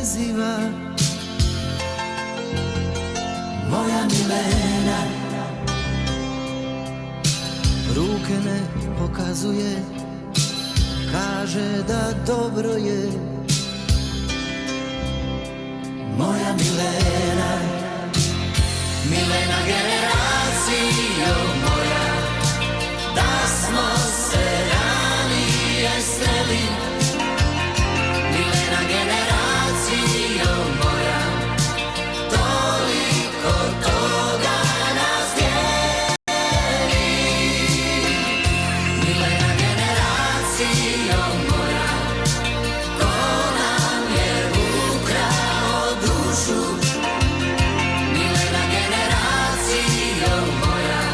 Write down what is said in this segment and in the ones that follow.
preziva moja Milena. Ruke ne pokazuje, kaže da dobro je moja Milena. Milena generacijo moja, da smo se ranije sreli. Milena generacijo moja, toliko toga nas dijeli. Milena generacijo moja, ko nam je ukrao dušu. Milena generacijo moja,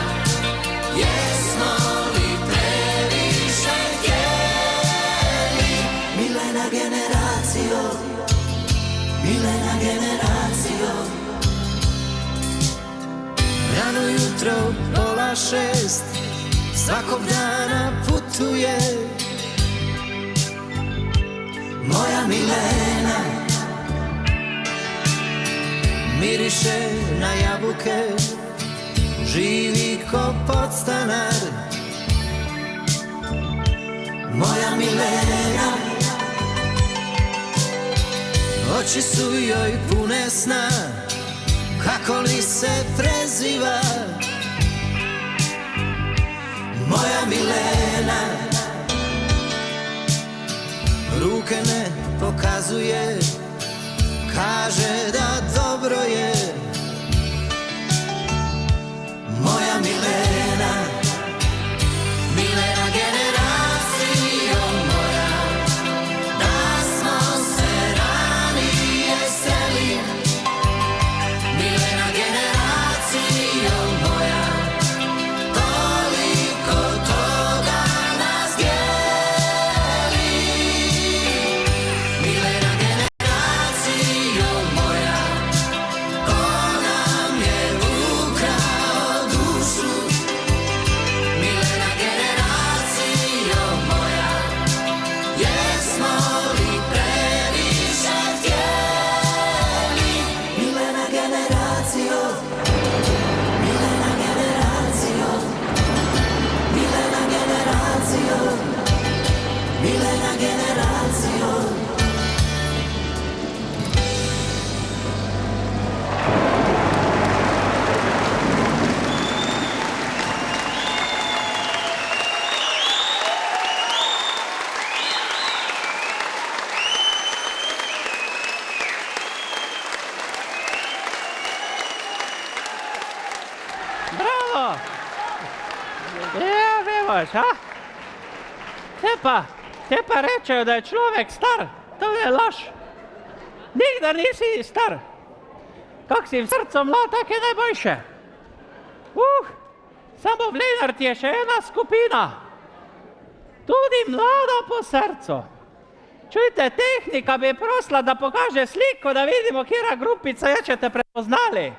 jesmo li previše htjeli? Milena generacijo, Milena generacijo. Rano jutro 5:30 svakog dana putuje moja Milena. Miriše na jabuke, živi ko podstanar moja Milena. Oči su joj pune sna, kako li se preziva moja Milena. Ruke ne pokazuje, kaže da dobro je moja Milena. Milena generacijo moja, da smo se ranije sreli. Milena generacijo moja, toliko toga nas dijeli. Milena generacijo moja, ko nam je ukrao dušu. Milena generacijo moja, jesmo li previše htjeli? Milena generacijo, Milena generacijo, Milena generacijo, Milena generacijo. Bravo! Vidiš, a? Te pa rečejo, da je človek star. To je laž. Nikdar nisi star. Kak si v srcu mlad, tak je najboljše. Samo v Lenart je še ena skupina. Tudi mlada po srcu. Čujte, tehnika bi prosila, da pokaže sliko, da vidimo, kjera grupica je, če te prepoznali.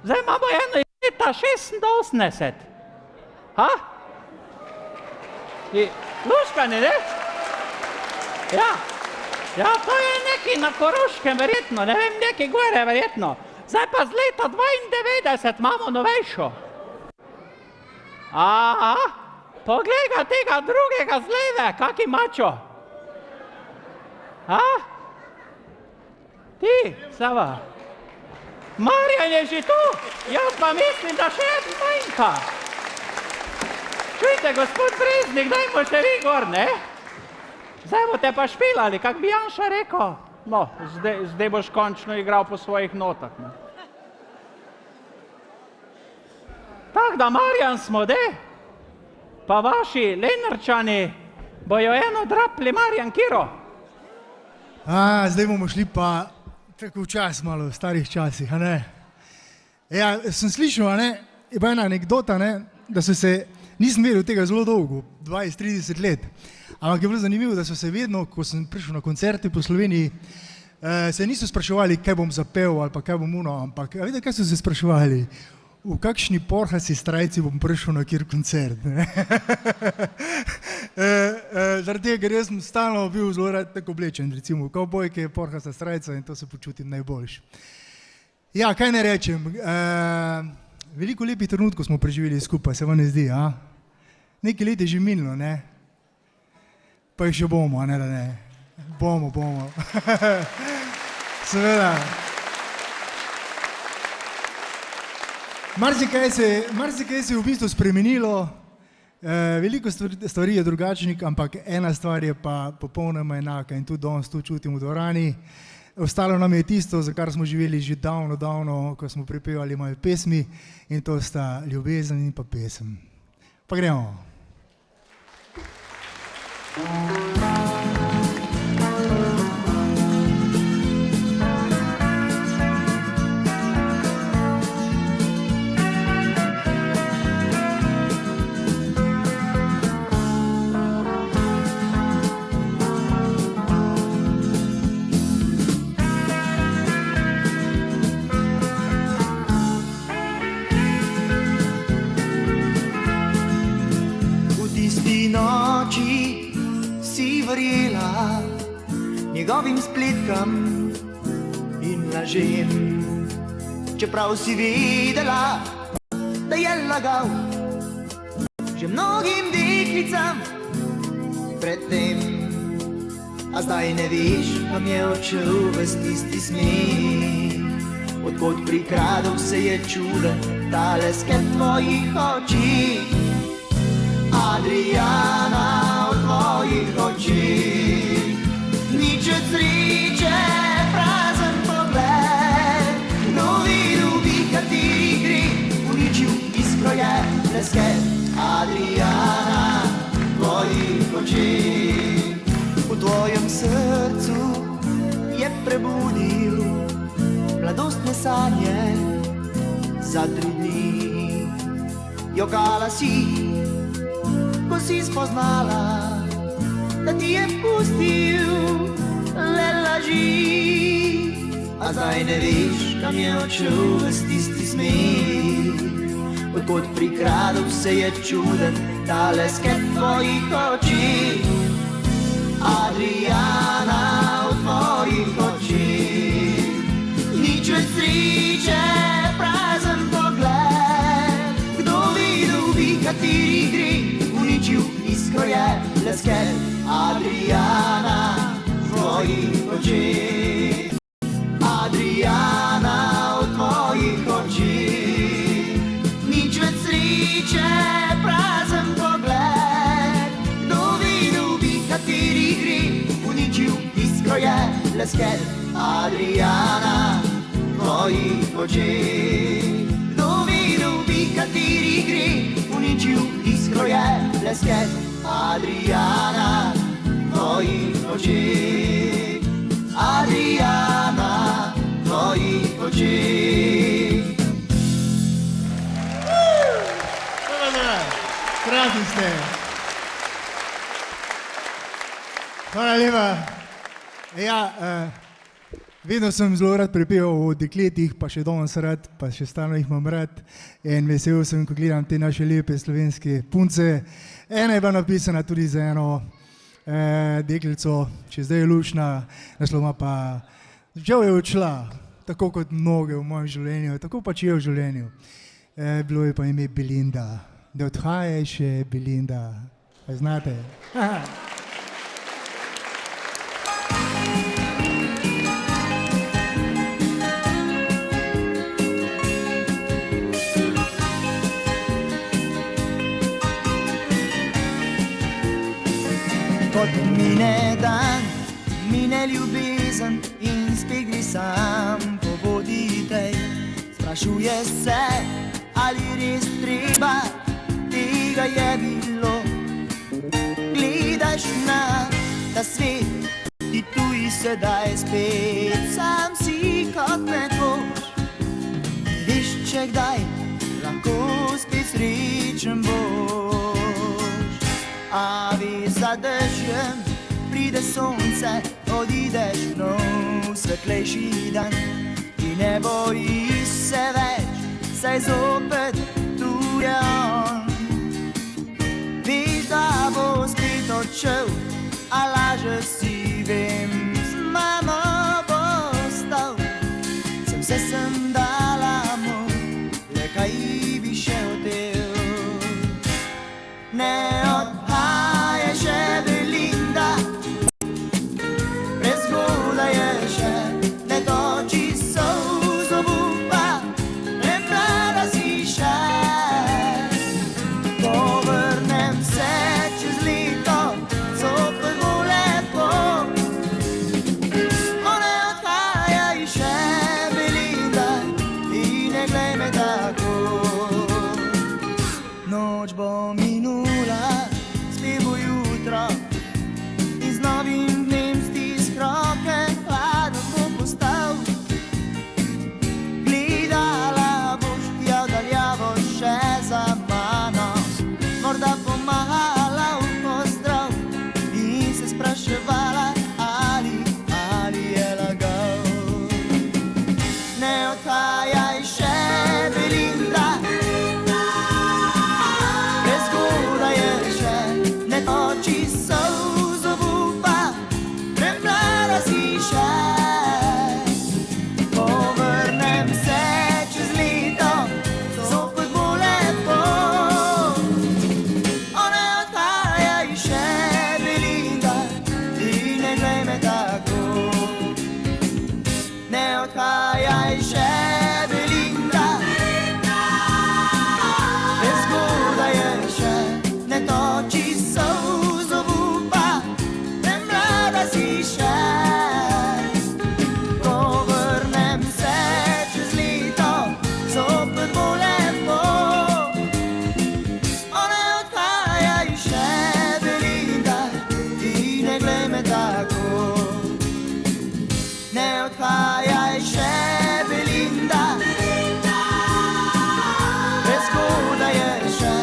Zdaj imamo eno iz leta 86. Ha? Luškani, ne? Ja, to je neki na Koroškem verjetno, ne vem, neki gore verjetno. Zdaj pa z leta 92 imamo novejšo. Aha, poglej ga tega drugega z leve, kaki mačo. Ha? Ti, Sava. Marjan je že tu, jaz pa mislim, da še en manjka. Čujte, gospod Breznik, dajmo še vi gor, ne? Zdaj boste pa špilali, kak bi Janša rekel. No, zdaj boš končno igral po svojih notah. Ne? Tak da, Marjan smo, de? Pa vaši Lenarčani bojo eno drapli, Marjan, kiro? Zdaj bomo šli pa tako včas malo, v starih časih, a ne? Ja, sem slišal, a ne, je pa ena anekdota, ne, da so se, nisem vedel tega zelo dolgo, 20-30 let, ampak je bilo zanimivo, da so se vedno, ko sem prišel na koncerte po Sloveniji, se niso spraševali, kaj bom zapel ali pa kaj bom uno, ampak, a vidite, kaj so se spraševali? v kakšni porhasi strajci bom prišel na kjer koncert. Zaradi tega, ker jaz sem stalno bil zelo rad tako oblečen, recimo v kavbojke, porhasta strajca in to se počutim najboljš. Ja, kaj ne rečem, veliko lepih trenutkov smo preživeli skupaj, se vam ne zdi, a? Nekaj let je že minilo, ne? Pa jih še bomo, a ne da ne? Bomo. Seveda. Marsikaj se je v bistvu spremenilo, veliko stvari je drugačnih, ampak ena stvar je pa popolnoma enaka in tudi danes to čutim v dvorani. Ostalo nam je tisto, za kar smo živeli že davno, ko smo pripevali moje pesmi in to sta ljubezen in pa pesem. Pa gremo. Noči si verjela njegovim spletkam in lažem, čeprav si vedela, da je lagal že mnogim deklicam predtem. A zdaj ne veš, kam je odšel ves tisti smeh, odkot prikradel se je čuden ta lesket tvojih oči. Adriana, v tvojih očih nič od sreče, prazen pogled. Kdo videl bi, kateri gre, uničil iskro je lesket. Adriana, v tvojih očih, v tvojem srcu je prebudil mladostne sanje. Za 3 dni jokala si, ko si spoznala, da ti je pustil le laži. A zdaj ne veš, kam je odšel ves tisti smeh, odkot prikradel se je čuden ta lesket tvojih oči. Adriana, v tvojih očih nič več sreče, prazen pogled. Kdo videl bi, kateri gre, uničil iskro je lesket. Adriana, v tvojih očih. Adriana, v tvojih očih nič več sreče, prazen pogled. Kdo videl bi, kateri gre, uničil iskro je lesket. Adriana, v tvojih očih. Kdo videl bi, kateri gre, uničil iskro je lesket. Adriana, v tvojih očih. Adriana, v tvojih očih. Krasni ste. Hvala lepa. Ja, vedno sem zelo rad prepeval o dekletih, pa še danes rad, pa še stalno jih imam rad. In vesel sem, ko gledam te naše lepe slovenske punce. Ena je bila napisana tudi za eno deklico, če zdaj je lušna, naslova pa žal je odšla, tako kot mnoge v mojem življenju, tako pač je v življenju. Bilo je pa ime Belinda. Da odhaja še Belinda. A znate? Kot mine dan, mine ljubezen in spet gre sam po vodi tej. Sprašuje se, ali res treba, tega je bilo. Gledaš na ta svet, ti tuji sedaj spet, sam si kot nekoč. Veš, če kdaj lahko spet srečen boš. A veš, za dežjem pride sonce, odideš nov svetlejši dan. In ne bojiš se več saj zopet tu je on. Viš, da bo spet odšel, a laže si, vem, z mamo bo ostal. Sem dala mu, le kaj bi še hotel. Ne odhajaj še, Belinda, prezgodaj je še, ne toči solz obupa, ne mlada si še. Povrnem se čez leto, zopet bo lepo. O, ne odhajaj še, noč bo minula, spet bo jutro in z novim dnem stisk roke, hladen bo postal. Gledala boš ja daljavo še za mano, morda pomagala v pozdrav in se spraševala, ali je lagal. Ne odhajaj še, Belinda, oči solz obupa, premlada si še. Povrnem se čez leto, zopet bo lepo. O, ne odhajaj še, Belinda, ti ne glej me tako. Ne odhajaj še, Belinda, prezgodaj je še, ne toči solz obupa, premlada si še. Povrnem se čez leto, zopet bo lepo. O, ne odhajaj še, Belinda, ti ne glej me tako. Ne odhajaj še, Belinda, prezgodaj je še,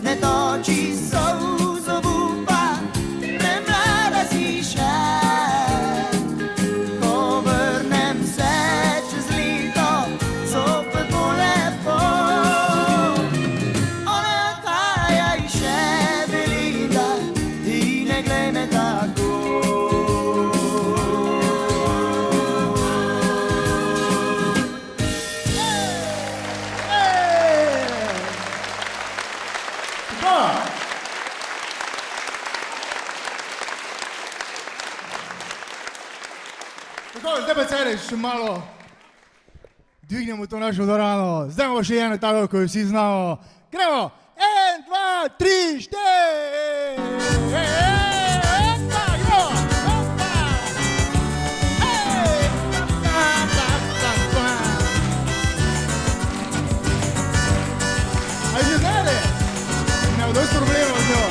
ne toči solz obupa, premlada si še. Povrnem se čez leto, zopet bo lepo. O, ne odhajaj še, Belinda, ti ne glej me tako. Tako, zdaj pa celiš, še malo dvignemo to našo dvorano. Zdaj imamo še eno tako, ko jo vsi znamo. Gremo! 1, 2, 3, 4! A že znali? Imamo dosti problemov z njo.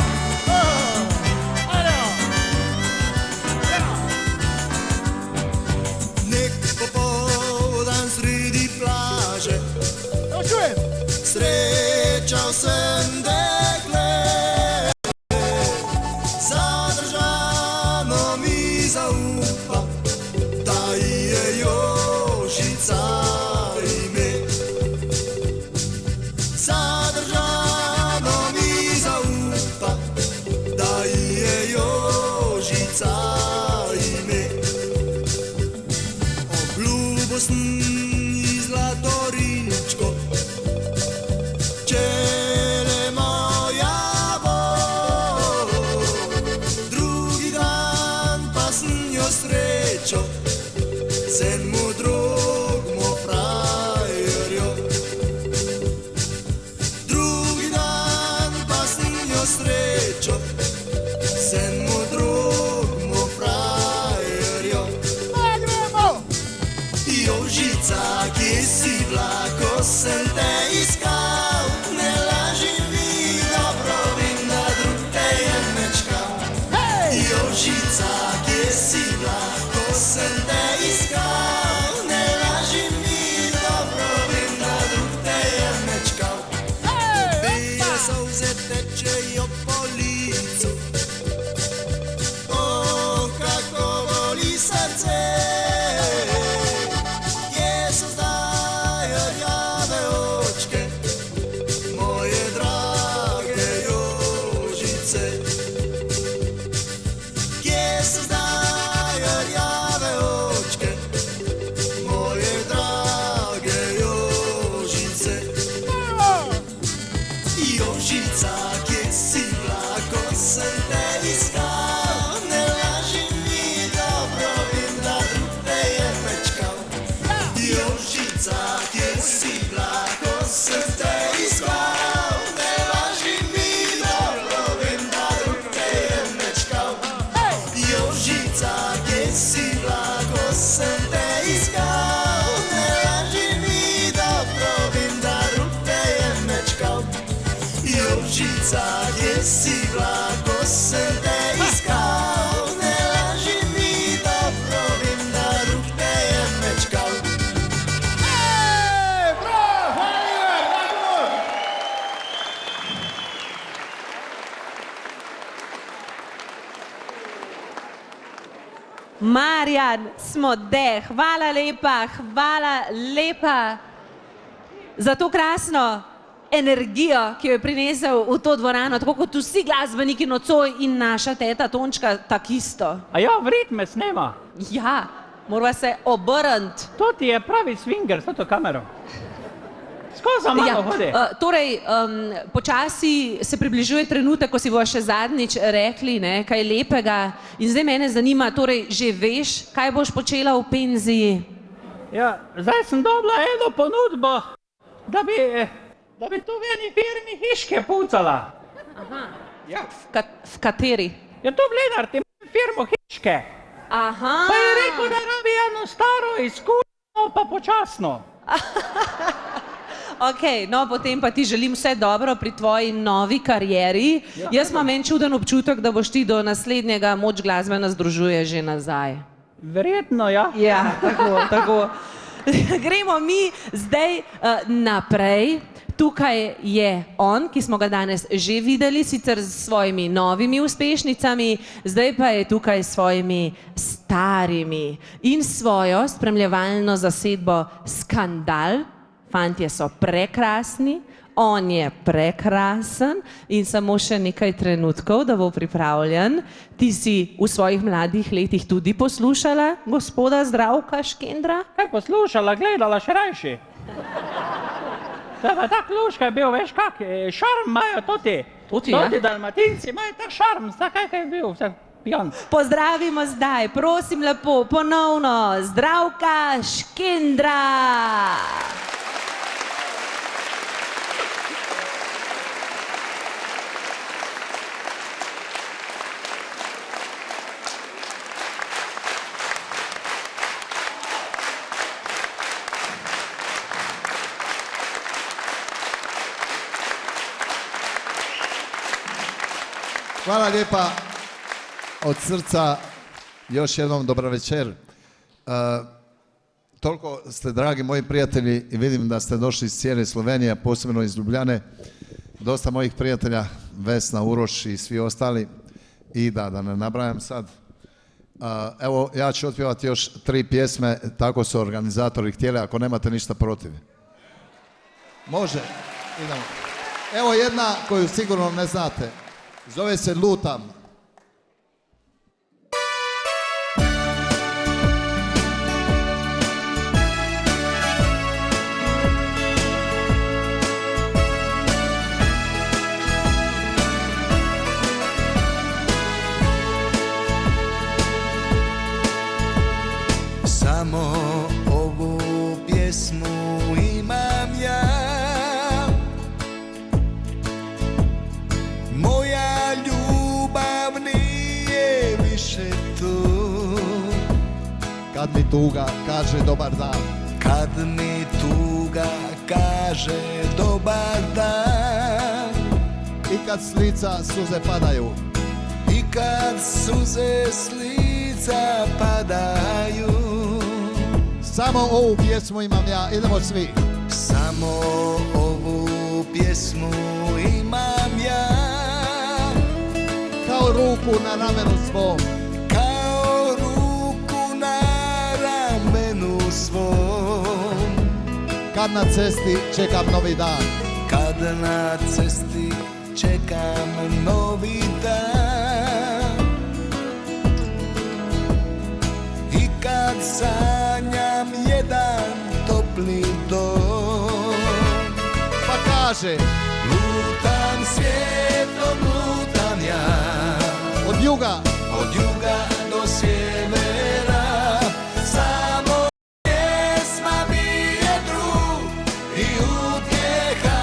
Srečal sem dekle, zadržano mi zaupa, da ji je Jožica ime. Zadržano mi zaupa, da ji je Jožica ime. Obljubo sem ji zlatorinčko, čele moja bo. Drugi dan pa sem jo srečo, z enemu drugemu frajerju. Drugi dan pa sem jo srečo, z enemu drugemu frajerju. Jožica, kje si bila, ko sem te iskal? Ne laži mi, dobro vem, da drug te je mečkal. Jožica, kje si bila, ko sem te iskal? Ne laži mi, dobro vem, da drug te je mečkal. Bije solze tečejo po licu, oh, kako boli srce. Kje so zdaj rjave Marjan, smo hvala lepa za to krasno energijo, ki jo je prinesel v to dvorano, tako kot vsi glasbeniki nocoj in naša teta Tončka takisto. A ja, v ritme snema. Ja, morava se obrniti. To ti je pravi swinger, s to kamero. Skozi za mano hodi. Torej, počasi se približuje trenutek, ko si bo še zadnjič rekli, ne, kaj lepega. In zdaj mene zanima, torej, že veš, kaj boš počela v penziji? Ja, zdaj sem dobila eno ponudbo, da bi tu v eni firmi hiške pucala. Aha. Ja. V kateri? Ja, tu v Lenarti imam firmo hiške. Aha. Pa je rekel, da rabi eno staro, izkušeno pa počasno. Ok, no potem pa ti želim vse dobro pri tvoji novi karieri. Jaz imam en čuden občutek, da boš ti do naslednjega Moč glasbe nas združuje že nazaj. Verjetno, ja. Ja, tako. Gremo mi zdaj naprej. Tukaj je on, ki smo ga danes že videli, sicer s svojimi novimi uspešnicami, zdaj pa je tukaj s svojimi starimi in svojo spremljevalno zasedbo Skandal. Fantje so prekrasni, on je prekrasen in samo še nekaj trenutkov, da bo pripravljen. Ti si v svojih mladih letih tudi poslušala gospoda Zdravka Škendra? Kaj poslušala, gledala še rajši. Teba tak luška je bil, veš kak, šarm imajo toti. Toti Dalmatinci imajo tak šarm, zakaj je bil vse pijan. Pozdravimo zdaj, prosim lepo, ponovno Zdravka Škendra. Hvala lijepa od srca, još jednom dobar večer. Toliko ste dragi moji prijatelji i vidim da ste došli iz cijele Slovenije, posebno iz Ljubljane. Dosta mojih prijatelja, Vesna, Uroš i svi ostali. I da ne nabrajam sad. Evo, ja ću otpjevati još 3 pjesme, tako su organizatori htjeli, ako nemate ništa protiv. Može, idemo. Evo jedna koju sigurno ne znate. Zove se Lutam. Samo ovu pjesmu imam ja, moja ljubav nije više tu. Kad mi tuga kaže dobar dan. Kad mi tuga kaže dobar dan. I kad s lica suze padaju. I kad suze s lica padaju. Samo ovu pjesmu imam ja, idemo svi. Samo ovu pjesmu imam ja, kao ruku na ramenu svom. Kao ruku na ramenu svom. Kad na cesti čekam novi dan. Kad na cesti čekam novi dan. I kad sanjam jedan topli dom. Pa kaže, lutam svijetom, lutam ja. od juga Do sjevera. Samo pjesma mi je drug i utjeha.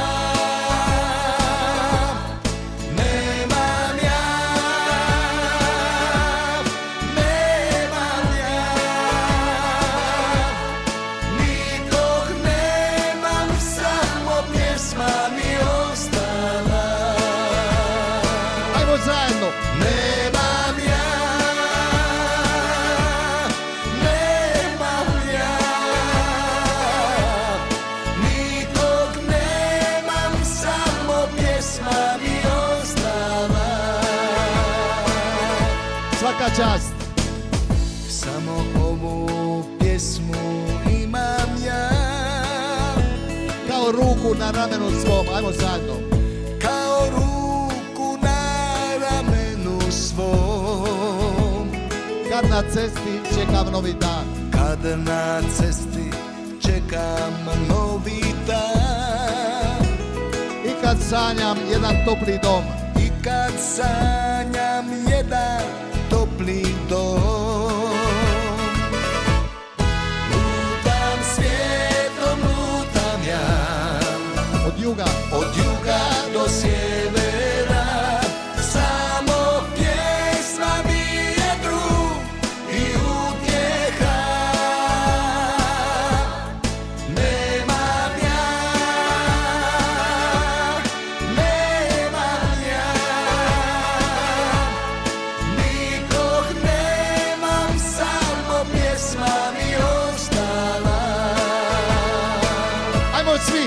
Nemam ja nikog nemam, samo pjesma mi ostala. ajmo zajedno. Nemam ja nikog nemam, samo pjesma mi ostala. Svaka čast. Samo Kao ruku na ramenu svom, ajmo zajedno. Kao ruku na ramenu svom. Kad na cesti čekam novi dan. Kad na cesti čekam novi dan. I kad sanjam jedan topli dom. I kad sanjam jedan topli dom. Lutam svijetom, lutam ja. Od juga Do sjevera. Samo pjesma mi je drug i utjeha. Nemam ja nikog nemam, samo pjesma mi ostala. Ajmo svi!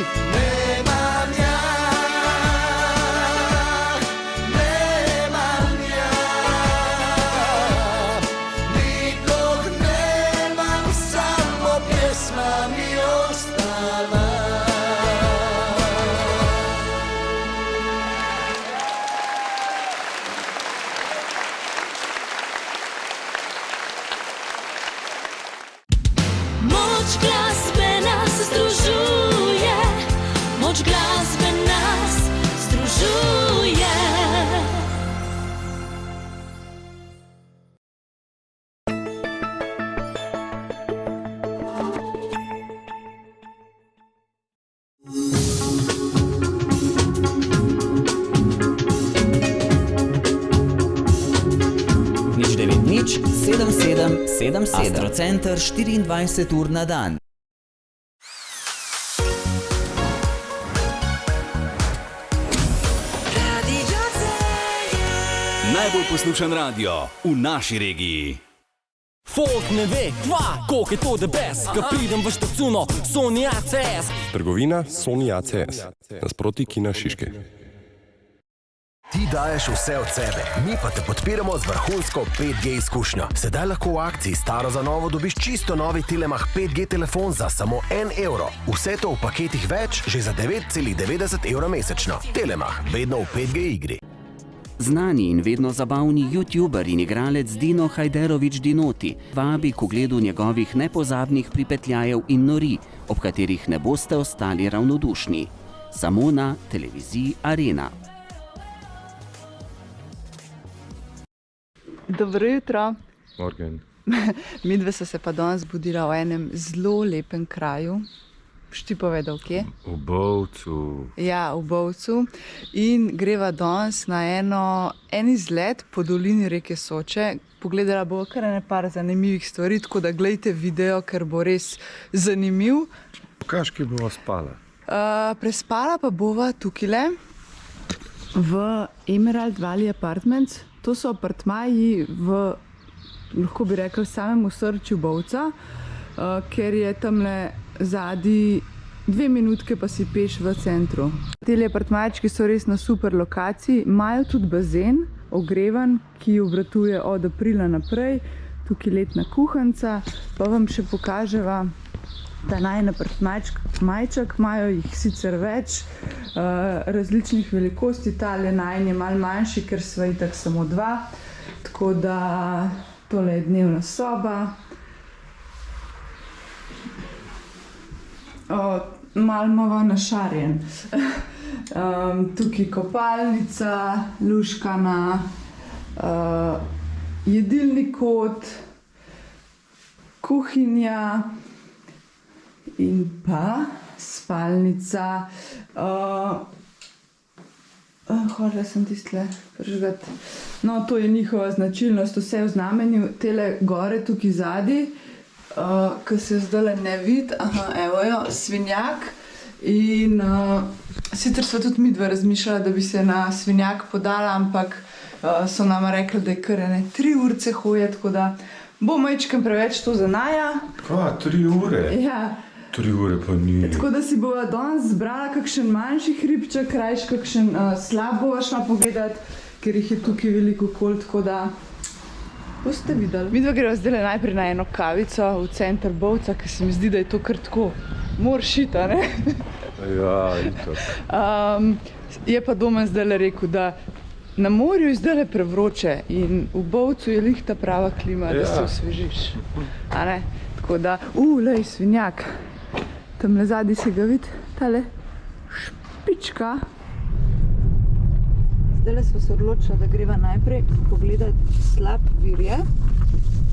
Moč glasbe nas združuje, moč glasbe nas združuje. Nič 9 nič 7777 Astrocenter 24 ur na dan. Najbolj poslušan radio v naši regiji. Folk ne ve, koliko je to the best, ko pridem v štacuno Sony ACS. Trgovina Sony ACS, nasproti Kina Šiške. Ti daješ vse od sebe, mi pa te podpiramo z vrhunsko 5G izkušnjo. Sedaj lahko v akciji staro za novo dobiš čisto novi Telemach 5G telefon za samo 1 evro. Vse to v paketih več že za 9,90 evra mesečno. Telemach, vedno v 5G igri. Znani in vedno zabavni youtuber in igralec Dino Hajderovič Dinoti vabi k ogledu njegovih nepozabnih pripetljajev in nori, ob katerih ne boste ostali ravnodušni. Samo na televiziji Arena. Dobro jutro. Morgen. Midve so se pa danes zbudila v enem zelo lepem kraju. Boš ti povedal, kje? V Bovcu. Ja, v Bovcu. In greva danes na en izlet po dolini reke Soče. Pogledala bo kar par zanimivih stvari, tako da gledajte video, ker bo res zanimiv. Pokaž, kje bova spala? Prespala pa bova tukajle v Emerald Valley Apartments. To so apartmaji v, lahko bi rekel, samem osrčju Bovca, ker je tamle zadnji 2 minutke pa si peš v centru. Tele apartmajčki so res na super lokaciji, imajo tudi bazen, ogrevan, ki obratuje od aprila naprej, tukaj letna kuhanca, pa vam še pokaževa ta najin apartmajček, imajo jih sicer več, različnih velikosti, tale najin je malo manjši, ker sva itak samo 2, tako da tole je dnevna soba. Malo imava našarjen. Tukaj kopalnica, luškana, jedilni kot, kuhinja in pa spalnica. Hvala sem tistle prižgati. No, to je njihova značilnost, vse v znamenju tele gore tukaj zadaj. Ko se zdaj ne vidi, evo jo, svinjak. In sicer sva tudi midva razmišljala, da bi se na svinjak podala, ampak so nama rekli, da je kar 3 urce hoje, tako da bo majčkem preveč to za naja. Kva, 3 ure? Ja. 3 ure pa ni. Tako da si bova danes zbrala kakšen manjši hribček, rajš kakšen slab bova šla pogledati, ker jih je tukaj veliko okoli, tako da boste videli. Midva greva zdaj najprej na eno kavico v center Bovca, ker se mi zdi, da je to kar tako moršita, ne? Ja, itak. Je pa Domen zdajle rekel, da na morju je zdajle prevroče in v Bovcu je lih ta prava klima, da se osvežiš. A ne? Tako da, lej, svinjak. Tamle zadnji si ga vidi, tale špička. Zdajle smo se odločili, da greva najprej pogledati slap virje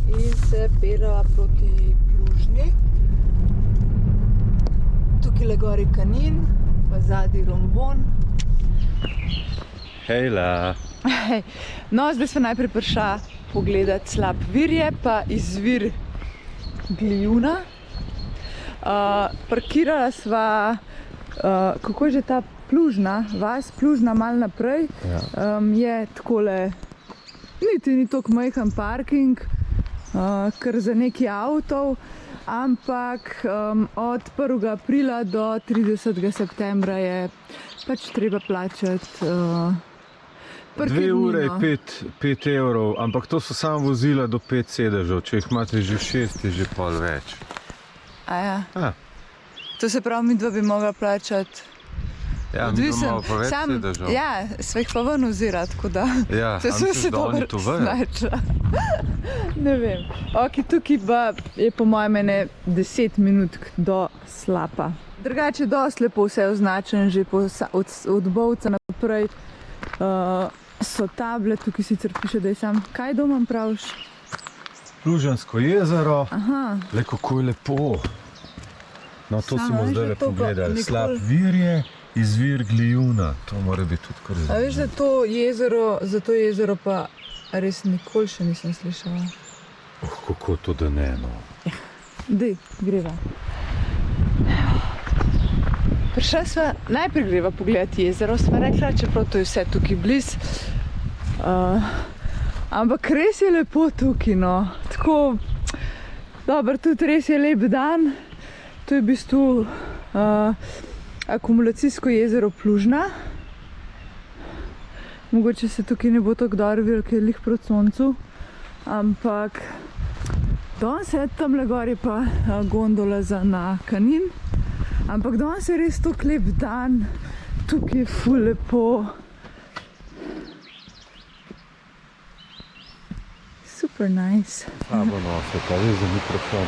in se pelava proti Plužni. Tukaj gori Kanin, pa zadnji Rombon. Hejla. No, zdaj smo najprej prišla pogledati slap virje, pa izvir Glijuna. Parkirala sva, kako je že ta Plužna, vas Plužna malo naprej, je takole, niti ni toliko majhen parking, kar za nekaj avtov, ampak od 1. aprila do 30. septembra je pač treba plačati parkirnino. 2 ure je 5 evrov, ampak to so samo vozila do 5 sedežev, če jih imate že 6, je že pol več. Aja. To se pravi, mi dva bi mogla plačati. Ja, mi imamo pa več sedežev. Ja, sva jih pa ven ozira, tako da. Ja, to sem se dobro značila. Ne vem. Ok, tukaj pa je po mojem ene 10 minut do slapa. Drugače dosti lepo vse je označen, že od Bovca naprej so table, tukaj sicer piše, da je sam. Kaj Domen praviš? Plužansko jezero. Aha. Le kako je lepo. No, to si bomo zdaj pogledali. Slap virje, izvir Glijuna. To mora biti tudi kar zanimivo. A veš, da to jezero, za to jezero pa res nikoli še nisem slišala. Kako to, da ne, no. Dej, greva. Prišla sva, najprej greva pogledati jezero, sva rekla, čeprav to je vse tukaj bliz. Ampak res je lepo tukaj, no. Tako, dobro, tudi res je lep dan. To je v bistvu akumulacijsko jezero Plužna. Mogoče se tukaj ne bo tako dobro videlo, ker je lih proti soncu. Ampak danes je tamle gor je pa gondola na Kanin. Ampak danes je res tako lep dan. Tukaj je ful lepo. Super nice. Slabo nose, pa res za mikrofon.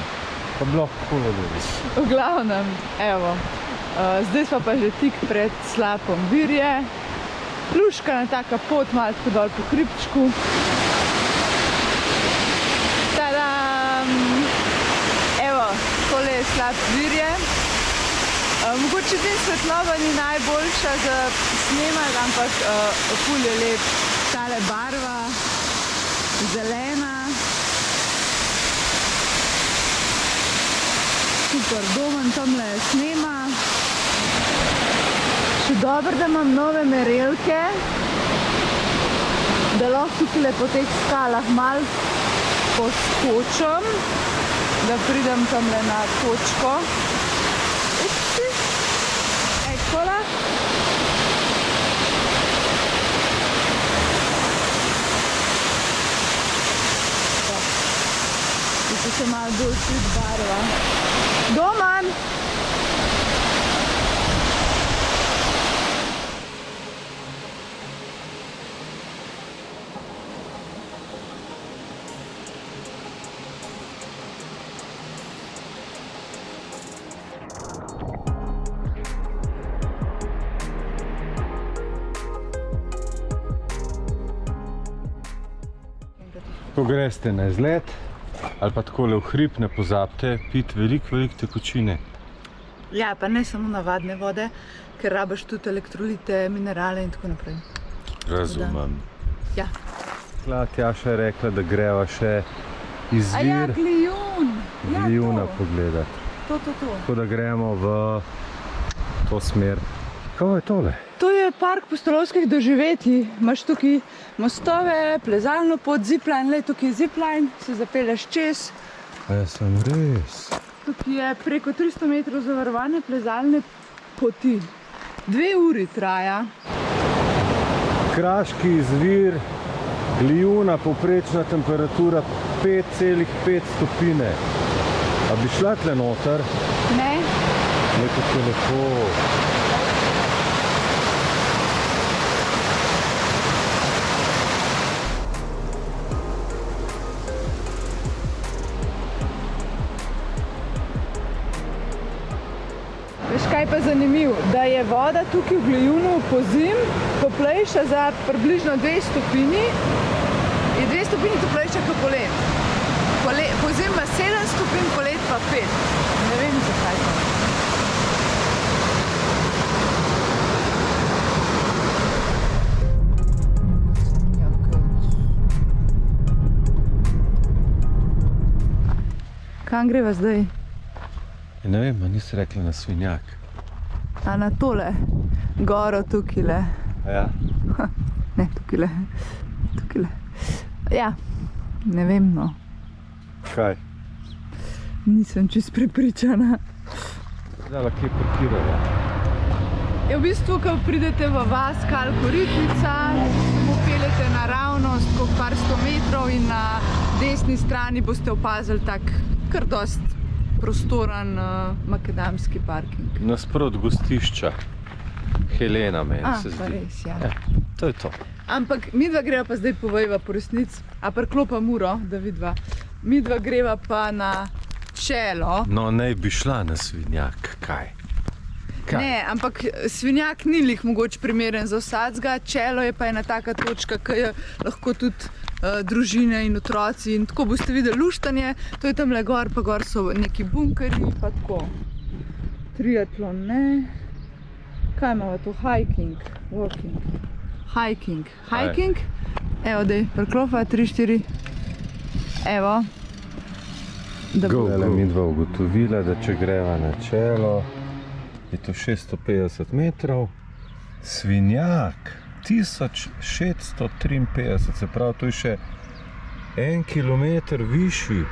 Pa bi lahko povedali. V glavnem, evo, zdaj smo pa že tik pred slapom virje. Luškana taka pot, malo tako dol po hribčku. Tadam! Evo, tole je slap virje. Mogoče tem svetloba ni najboljša za snemati, ampak ful je lep. Tale barva, zelena. Super, Domen tamle snema. Še dobro, da imam nove merelke, da lahko tukaj po teh skalah malo poskočim, da pridem tamle na točko. Upsi. Ej, kola. Tu se malo bolj svit barva. Domen! Ko greste na izlet ali pa takole v hrib, ne pozabite piti veliko tekočine. Ja, pa ne samo navadne vode, ker rabiš tudi elektrolite, minerale in tako naprej. Razumem. Ja. Tjaša je rekla, da greva še izvir Glijuna pogledati. To. Tako da gremo v to smer. Kaj je tole? To je park pustolovskih doživetij. Imaš tukaj mostove, plezalno pot, zipline, le tukaj je zipline, se zapelješ čez. Ja, sem res. Tukaj je preko 300 metrov zavarovane plezalne poti. 2 uri traja. Kraški izvir Glijuna, povprečna temperatura 5,5 stopine. A bi šla tle noter? Ne. Ne, kako je lepo. Veš kaj pa zanimivo, da je voda tukaj v Glejunu pozim toplejša za približno 2 stopinji, je 2 stopinji toplejša kot polet. Pozim ima 7 stopinj, polet pa 5. Ne vem zakaj to. Kam greva zdaj? Ne vem, nisi rekla na Svinjak. A na tole, goro tukile. Ja. Ne, tukile. Ja, ne vem no. Kaj? Nisem čist prepričana. Zdaj lahko parkirala. Je v bistvu, ko pridete v vas Kalkoritnica, samo peljete naravnost, kot par 100 metrov in na desni strani boste opazili tak kar dost prostoren makadamski parking. Nasprot gostišča Helena meni se zdi. Pa res, ja. To je to. Ampak midva greva pa zdaj povejva po resnici, a priklopam uro, da vidva. Midva greva pa na Čelo. No, ne bi šla na Svinjak, kaj? Ne, ampak Svinjak ni lih mogoče primeren za vsakega, Čelo je pa ena taka točka, ki je lahko tudi družine in otroci in tako boste videli luštanje, to je tamle gor, pa gor so neki bunkerji, pa tako. Triatlon, ne. Kaj imamo to? Hiking, walking. Hiking. Evo, dej, priklopa, 3, 4. Evo. Zdaj mi dva ugotovila, da če greva na Čelo, je to 650 metrov. Svinjak 1653, se pravi, to je še 1 kilometer višji.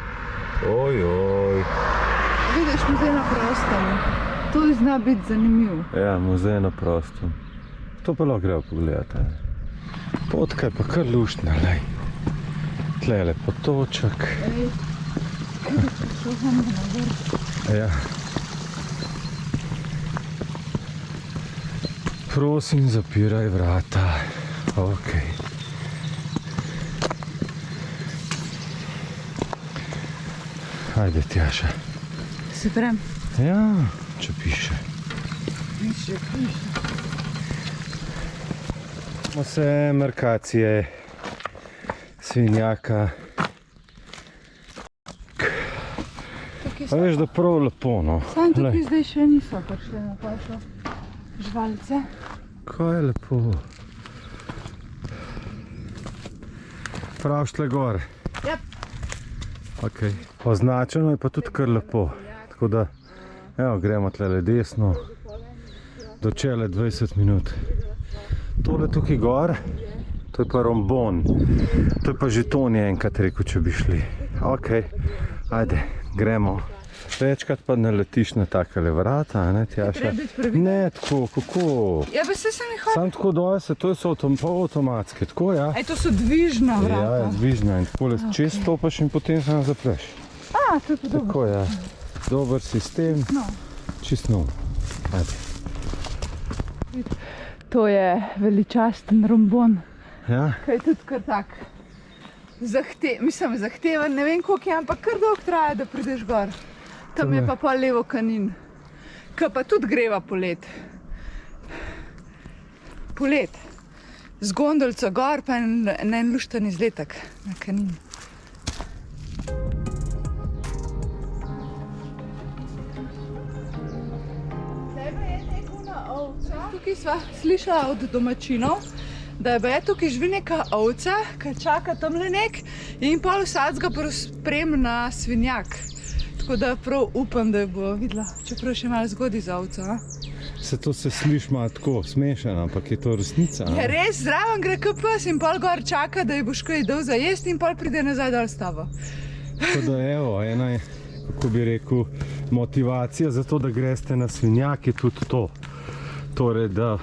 Ojoj. Vidiš, muzej na prostem. To zna biti zanimiv. Ja, muzej na prostem. To pa lahko greva pogledati. Potka je pa kar luštna, lej. Tlele potoček. Ja. Prosim, zapiraj vrata. Ok. Ajde, Tjaša. Se prem? Ja, če piše. Piše. Vse markacije Svinjaka. Pa veš, da prav lepo, no. Sam tukaj zdaj še niso prišli na pašo živalice. Kaj je lepo. Prav šle gor. Yep. Ok. Označeno je pa tudi kar lepo. Tako da, evo, gremo tlele desno. Do Čele 20 minut. Tole tukaj gor, to je pa Rombon. To je pa že Toni enkrat rekel, če bi šli. Ok, ajde, gremo. Večkrat pa naletiš na takele vrata, ne, Tjaša? Treba biti previden. Ne, tako, kako? Ja, pa se sem jih hotel. Sam tako dole se, to so avtomatske, tako, ja? Ej, to so dvižna vrata. Ja, dvižna in tako čez stopaš in potem se nam zapreš. A, to je pa dobro. Tako, ja. Dober sistem, čist nov. Ajde. To je veličasten Rombon. Ja? Kaj je tudi kar tak zahteven, ne vem koliko je, ampak kar dolgo traja, da prideš gor. Tam je pa pol levo kanin. Kaj pa tudi greva polet. Polet. Z gondolco gor pa en lušten izletek na kanin. Tukaj sva slišala od domačinov, da je tukaj živi neka ovca, ki čaka tamle nek in pol vsakega sprem na Svinjak. Tako da prav upam, da jo bo videla, čeprav še malo zgodaj za ovco. Se to se sliši malo tako smešeno, ampak je to resnica? Je res, zraven gre kot pes in pol gor čaka, da ji boš kaj dal za jesti in pol pride nazaj dol s tabo. Tako da evo, ena je, kako bi rekel, motivacija za to, da greste na Svinjak je tudi to. Torej, da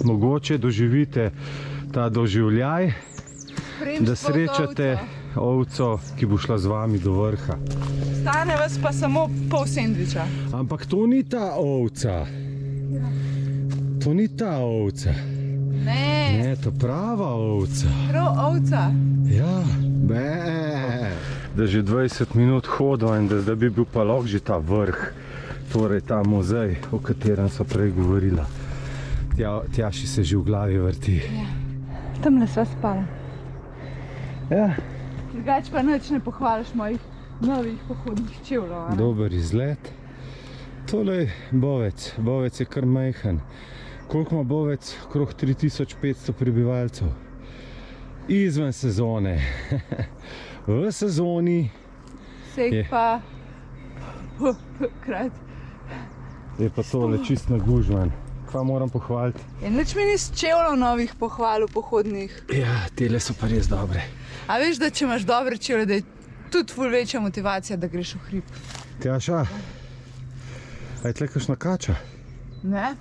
mogoče doživite ta doživljaj, da srečate ovco, ki bo šla z vami do vrha. Stane vas pa samo pol sendviča. Ampak to ni ta ovca. To ni ta ovca. Ne. Ne, to prava ovca. Prav ovca. Ja, da že 20 minut hodva in da bi bil pa lahko že ta vrh. torej ta muzej, o katerem so prej govorila. Tjaši se že v glavi vrti. Tamle sva spala. Ja, Drugače pa nič ne pohvališ mojih novih pohodnih čevljev. a ne? dober izlet. Tole je Bovec. Bovec je kar majhen. Koliko ima Bovec? Okrog 3500 prebivalcev. Izven sezone. V sezoni Sej Je. pa... Krat. je pa tole čist nagužvan. Kva moram pohvaliti? Ja, nič mi nisi čevljev novih pohvalil pohodnih. Ja, tele so pa res dobre. A veš, da če imaš dobre čevlje, da je tudi ful večja motivacija, da greš v hrib. Tjaša, a je tle kakšna kača? Ne?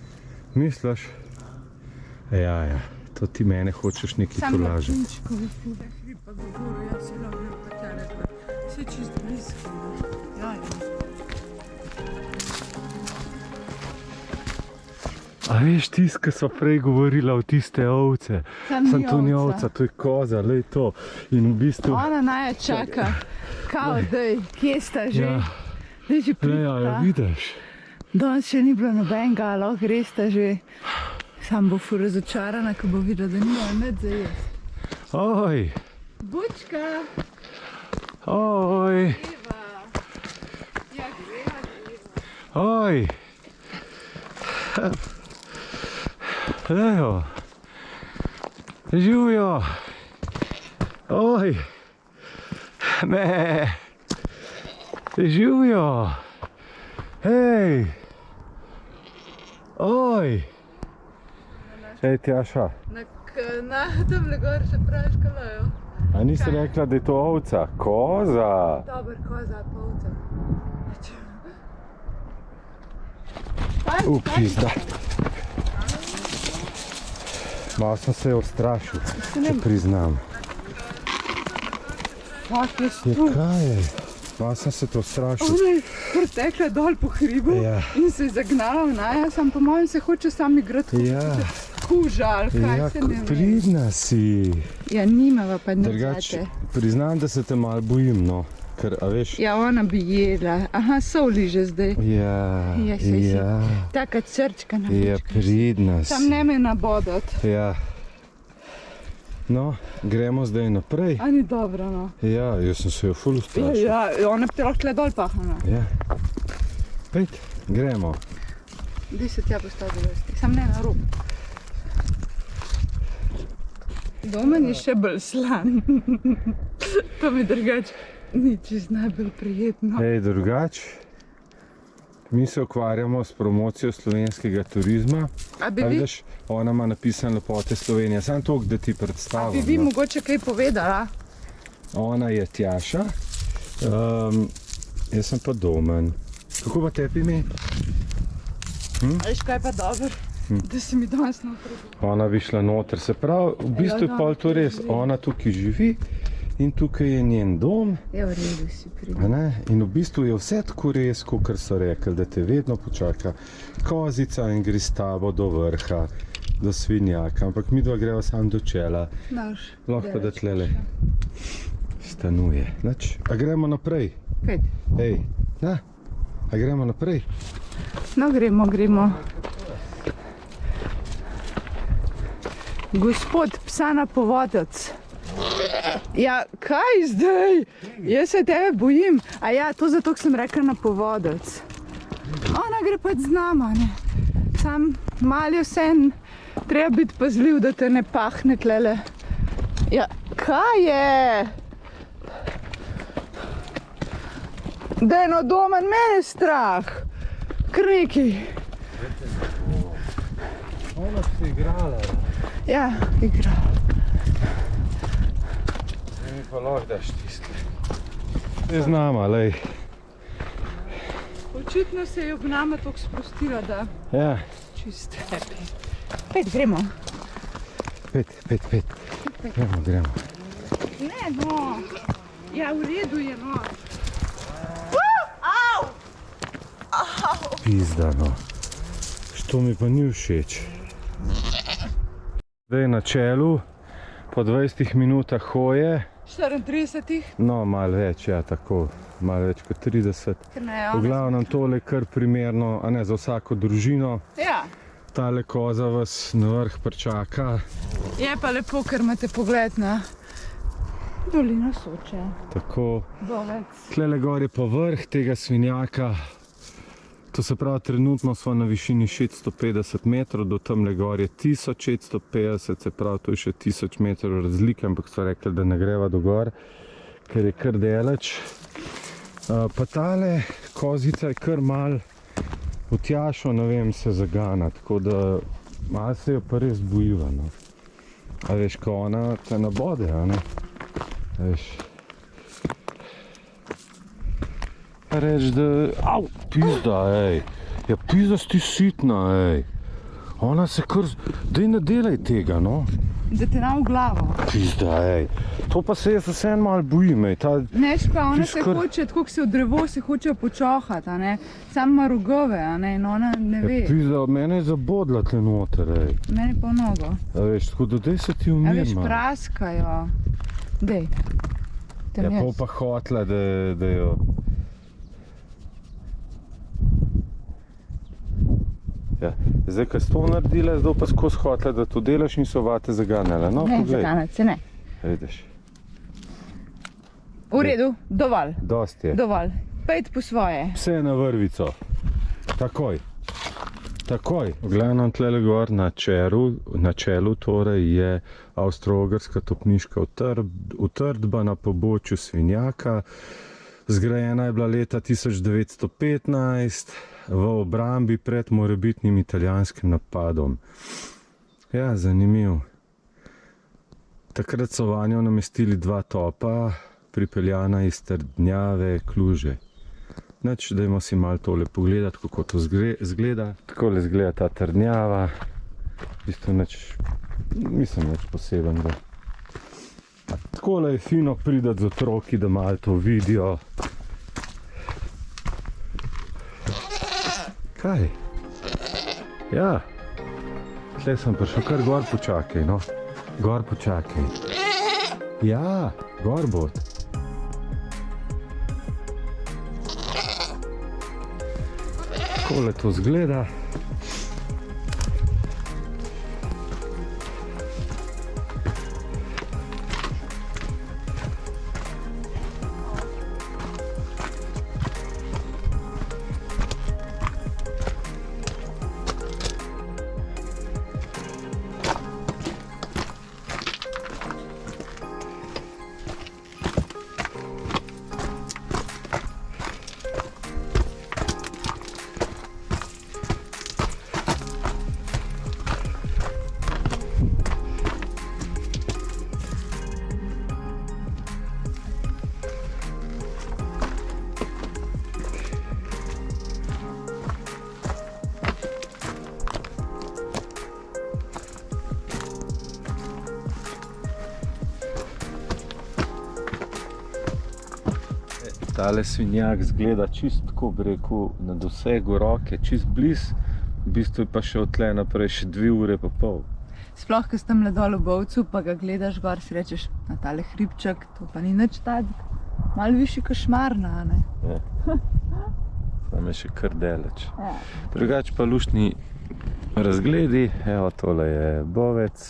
Misliš? Ja, to ti mene hočeš nekaj tolažiti. vrtinčkovi ful. Hrib pa govoril, jaz si lovil pa tale. Vse čisto blisko. Ja. A veš tisto, ki sva prej govorila o tiste ovce? Samo ni to ni ovca. ovca, to je koza, lej to. In v bistvu... Ona naj čaka. Kao, dej, kje sta že? Ja. Dej že Lej, a jo pridta. vidiš? Danes še ni bilo nobenega, lahko gresta že. Sam bo ful razočarana, ko bo videla, da nima nič za jesti. Oj, Bučka! oj, Ja, greva. oj. Lejo. Živijo. Oj. Me. Živijo. Hej. Oj. Hej, Tjaša. Na tamle gor še praviš kalajo. A nisi rekla, da je to ovca? Koza. Dober koza, pa ovca. Pizda. Malo sem se ustrašil, če priznam. Kak je Je strup. kaj je? Malo sem se to ustrašil. Ona je pretekla dol po hribu Ja. in se je zagnala v naja, sam po mojem se hoče sam igrati. Ja. Kuža, ali kaj Ja, se ne ve. pridna si. Ja, nimava pa nič Drugač, zate. priznam, da se te malo bojim, no. Ker, a veš... Ja, ona bi jedla. Aha, sol liže zdaj. Ja, Ja, saj si. ja, Taka crčka na ja, pridna si. Sam ne me nabodat. Ja. No, gremo zdaj naprej. A ni dobro, no. Ja, jaz sem se jo ful Ja, ustrašil. ja, ona bi te lahko tle dol pahala. Ja. Pejt, gremo. Di se tja postavi vrsti, sam ne na rob. Domen je še bolj slan. To mi drugače ni čist najbolj prijetno. Ej, drugač, mi se ukvarjamo s promocijo slovenskega turizma. A bi A vi- vidiš, ona ima napisan lepote Slovenije. Samo toliko, da ti A bi predstavim. vi no. mogoče kaj povedala? Ona je Tjaša, jaz sem pa Domen. Kako pa tebi ime? Veš kaj pa dobro? Da si mi danes naprej. Ona bi šla noter, se pravi, v bistvu je pol to res. Ona tukaj živi in tukaj je njen dom. Ja, v redu si A pridem. ne? In v bistvu je vse tako res, kot so rekli, da te vedno počaka kozica in gre s tabo do vrha, do svinjaka, ampak mi dva greva sam do čela. Naš. Lahko da tlele stanuje. Nič. A gremo naprej? Kaj? Ej, na, a gremo naprej? No, gremo, gremo. Gospod psa na povodec. Ja, kaj zdaj? Jaz se tebe bojim. A ja, to zato, ker sem rekla na povodec. Ona gre pač z nama, ne. Sam mal je vseeno, treba biti pazljiv, da te ne pahne tlele. Ja, kaj je? Daj no, Domen, mene je strah. Kriki. Ona se igrala. Ja, igra. Mi pa lahko daš tiste. Je z nama, lej. Očitno se je ob nama toliko sprostila, da Ja, čist happy. Pet, gremo. pet. Gremo. Ne, no. Ja, v redu je, no. Pizda, no. Što mi pa ni všeč. Zdaj na čelu, po 20 minutah hoje, 34. No, malo več, ja, tako, malo več kot 30. V glavnem tole je kar primerno, a ne, za vsako družino. Ja. Tale koza vas na vrh pričaka. Je pa lepo, ker imate pogled na dolino Soče. Tako. Bovec. Tlele gor je pa vrh tega svinjaka. To se pravi, trenutno smo na višini 650 metrov, do tamle gor je 1650, se pravi, to je še 1000 metrov razlike, ampak so rekli, da ne greva do gor, ker je kar daleč. Pa tale kozica je kar mal v tjašo, ne vem, se zagana, tako da malo se jo pa res bojiva, no. A veš, ko ona te nabode, a ne? A veš. Reč, da... Au, pizda, ej. Ja, pizda si sitna, ej. Ona se kar... Daj ne delaj tega, no. Da te na v glavo. Pizda, ej. To pa se jaz vseeno malo bojim, ej. Neš pa, ona se hoče, tako kot se v drevo se hoče počohati, a ne. Sam ima rogove, a ne, in ona ne ve. Ja, pizda, mene je zabodla tle noter, ej. Mene pa nogo. A veš, tako da daj se ti umirma. A veš, praskajo. Dej. Ja, pol pa hotla, da jo... Ja, zdaj, ko si to naredila, zdaj pa skozi hotla, da to delaš in so vate zaganjale. No, ne, zaganjati se ne. Vidiš. V redu, dovolj. Dost je. Dovolj. Pejt po svoje. Vse na vrvico. Takoj. Takoj. V glavnem tlele gor na čelu torej je avstro-ogrska topniška utrdba na pobočju Svinjaka. Zgrajena je bila leta 1915 v obrambi pred morebitnim italijanskim napadom. Ja, zanimiv. Takrat so vanjo namestili 2 topa, pripeljana iz trdnjave Kluže. Nič, dajmo si malo tole pogledati, kako to zgleda. Takole zgleda ta trdnjava. V bistvu nič, mislim nič posebenega. Takole je fino pridati z otroki, da malo to vidijo. Kaj? Ja. Tle sem prišel, kar gor počakaj, no. Gor počakaj. Ja, gor bod. Takole to zgleda. Tale svinjak zgleda čist, tako bi rekel, na dosegu roke, čist bliz, v bistvu je pa še od tle naprej še 2 ure pa pol. Sploh, ko si tamle dol v Bovcu, pa ga gledaš gor, si rečeš, na tale hribček, to pa ni nič tak, malo višji kot Šmarna, a ne? Ja. Tam je še kar daleč. Ja. Drugač pa luštni razgledi, evo, tole je Bovec.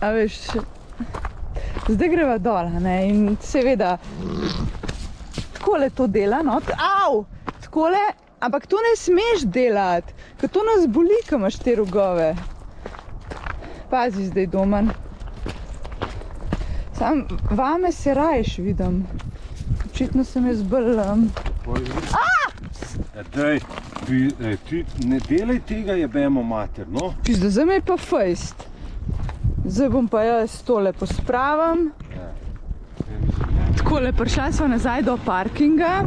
A veš, zdaj greva dol, ne, in seveda takole to dela, no, au, takole, ampak to ne smeš delati, ker to nas boli, ko imaš te rogove. Pazi zdaj, Domen. Sam vame se rajš vidim. Očitno sem jaz bolj... Daj, ti ne delaj tega, jebemo mater, no? Pizda, zdaj me je pa fejst. Zdaj bom pa jaz tole pospravim. Takole, prišla sva nazaj do parkinga.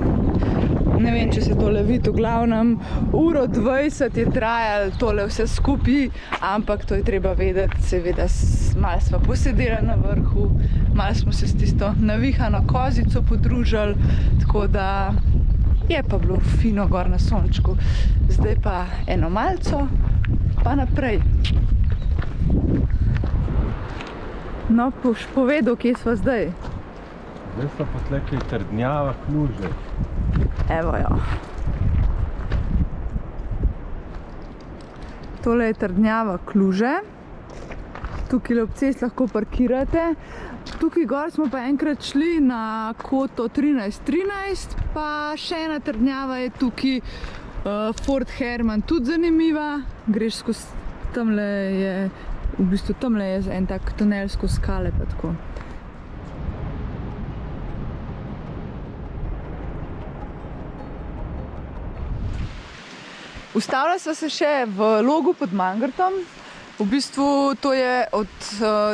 Ne vem, če se tole vidi, v glavnem 1:20 je trajalo tole vse skupaj, ampak to je treba vedeti, seveda malo sva posedela na vrhu, malo smo se s tisto navihano kozico podružili, tako da je pa bilo fino gor na sončku. Zdaj pa eno malco, pa naprej. No, povedal, kje smo zdaj. Zdaj so pa tle kaj trdnjava Kluže. Evo jo. Tole je trdnjava Kluže. Tukaj ob cest lahko parkirate. Tukaj gor smo pa enkrat šli na koto 1313, pa še ena trdnjava je tukaj, Fort Herman, tudi zanimiva. Greš skozi, tamle je, v bistvu tamle je en tak tunel skozi skale pa tako. Ustavila sva se še v Logu pod Mangartom. V bistvu to je od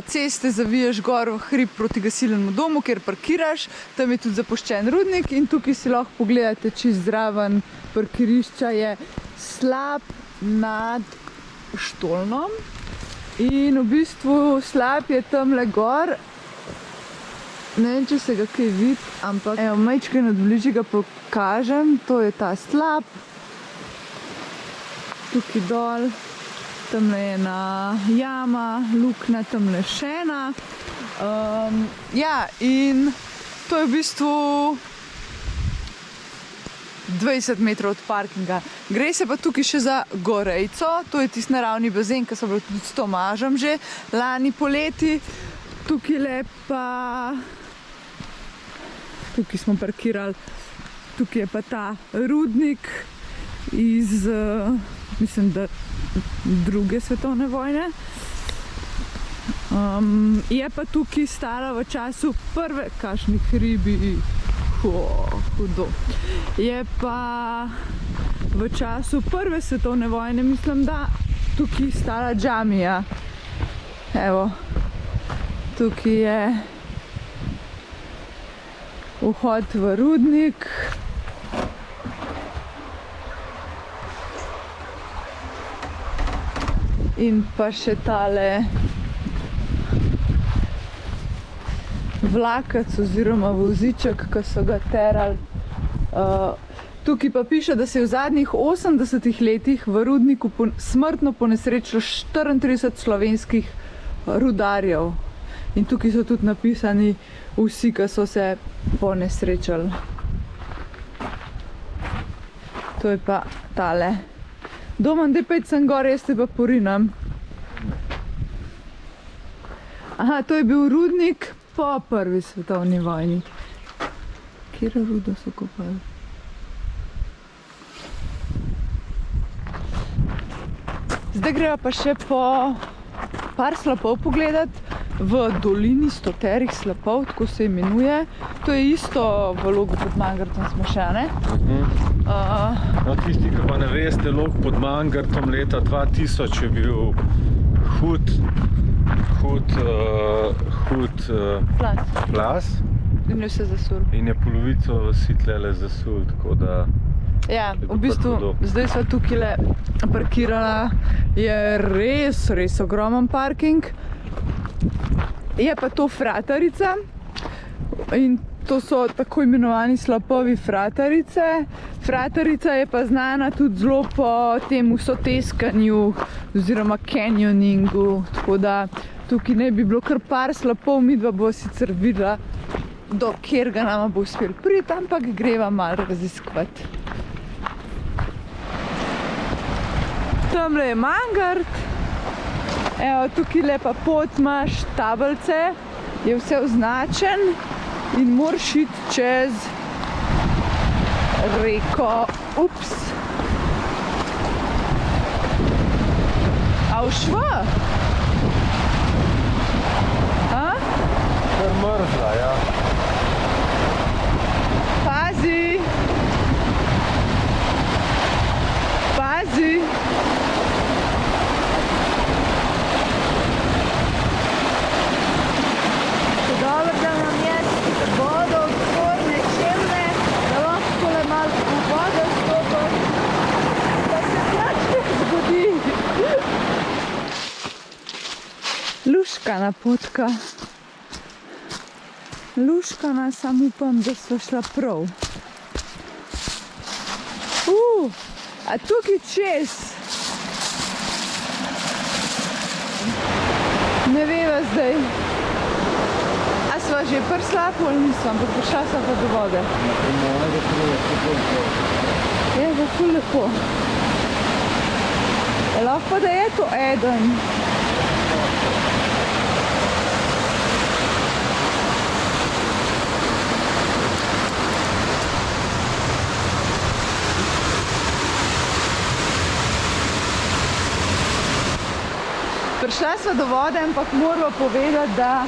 ceste zaviješ gor v hrib proti gasilnemu domu, kjer parkiraš. Tam je tudi zapuščen rudnik in tukaj si lahko pogledate čist zraven parkirišča je slap nad Štolnom. In v bistvu slap je tamle gor. Ne vem, če se ga kaj vidi, ampak evo, majčkaj nadbližje ga pokažem. To je ta slap. Tukaj dol. Tamle je ena jama, luknja, tamle še ena. Ja, in to je v bistvu 20 metrov od parkinga. Gre se pa tukaj še za Gorejco, to je tisti naravni bazen, ki so bili tudi s Tomažem že lani poleti. Tukaj lepa, tukaj smo parkirali, tukaj je pa ta rudnik iz, mislim, da druge svetovne vojne. Je pa tukaj stala v času prve, kakšni hribi, hudo. Je pa v času prve svetovne vojne, mislim, da tukaj stala džamija. Evo, tukaj je vhod v rudnik. In pa še tale vlakec oziroma voziček, ki so ga terali. Tukaj pa piše, da se je v zadnjih 80 letih v rudniku smrtno ponesrečilo 34 slovenskih rudarjev. In tukaj so tudi napisani vsi, ki so se ponesrečali. To je pa tale. Doman, daj pejt sem gor, jaz te pa porinam. Aha, to je bil rudnik po prvi svetovni vojni. Kjera ruda so kopali? Zdaj greva pa še po par slapov pogledat v dolini Stoterih slapov, tako se imenuje. To je isto v Logu pod Mangartom smo še, ne? No, tisti, ki pa ne veste, Log pod Mangartom leta 2000 je bil hud plaz. In je vse zasul. In je polovico vasi tlele zasul, tako da... Ja, v bistvu, zdaj sva tukaj parkirala, je res ogromen parking. Je pa to Fratarica in to so tako imenovani slapovi Fratarice. Fratarica je pa znana tudi zelo po temu soteskanju oziroma canyoningu, tako da tukaj ne bi bilo kar par slapov, midva bo sicer videla, do kjer ga nama bo uspel priti, ampak greva malo raziskovati. Tamle je Mangart. Evo, tukaj lepa pot imaš, tablice, je vse označen in moraš iti čez reko. Ups. A všva? Kar mrzla, ja. Pazi. Pazi. Dobro, da nam je vodo odporne čevlje, da lahko le malo v vodo stopam, da se plaček zgodi. Luškana potka. Luškana, sam upam, da sva šla prav. A tukaj čez. Ne veva zdaj. A sva že prišla, pol nisva, ampak prišla sva pa do vode. Je pa ful lepo. Lahko pa da je to eden. Prišla sva do vode, ampak moramo povedati, da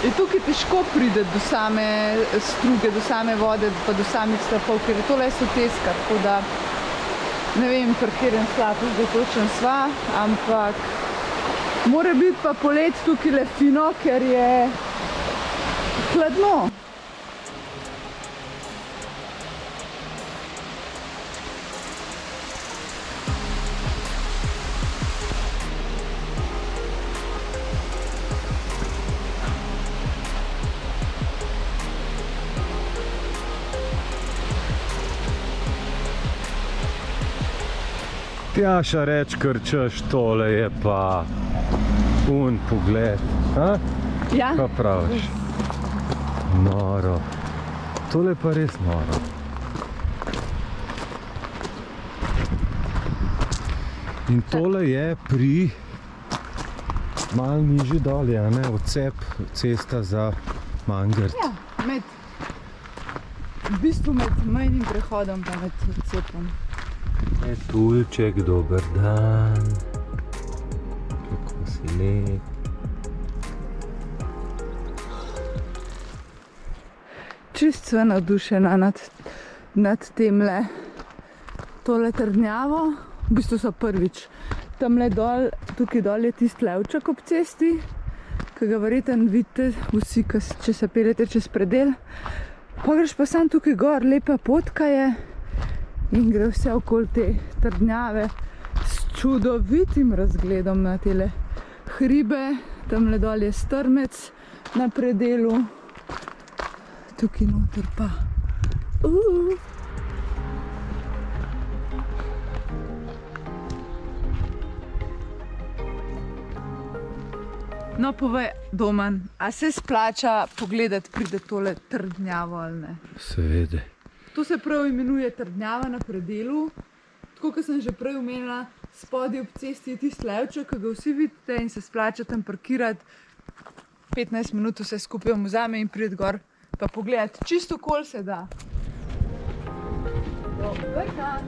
je tukaj težko priti do same struge, do same vode, pa do samih slapov, ker je tole soteska, tako da ne vem, pri katerem slapu zdaj točno sva, ampak mora biti pa polet tukaj le fino, ker je hladno. Tjaša reč, ker češ, tole je pa un pogled. Ha? Ja. Kaj praviš? Noro. Tole je pa res noro. In tole je pri malo nižji dolje, a ne? Odcep cesta za Mangart. Ja, v bistvu med mejnim prehodom pa med odcepom. Tulček, dober dan. Kako si lep. Čist sva navdušena nad temle tole trdnjavo. V bistvu so prvič. Tamle dol, tukaj dol je tisti levček ob cesti, ki ga verjetno vidite vsi, če se peljete čez predel. Pa greš pa sam tukaj gor, lepa potka je. In gre vse okoli te trdnjave s čudovitim razgledom na tele hribe. Tamle dol je strmec na predelu. Tukaj noter pa. No, povej, Domen, a se splača pogledati, pride tole trdnjavo ali ne? Seveda. To se prav imenuje trdnjava na predelu. Tako, kot sem že prej omenila, spodaj ob cesti je tisti levček, ki ga vsi vidite in se splača tam parkirati. 15 minut vse skupaj vam vzame in priti gor pa pogledati. Čisto okoli se da. Dober dan.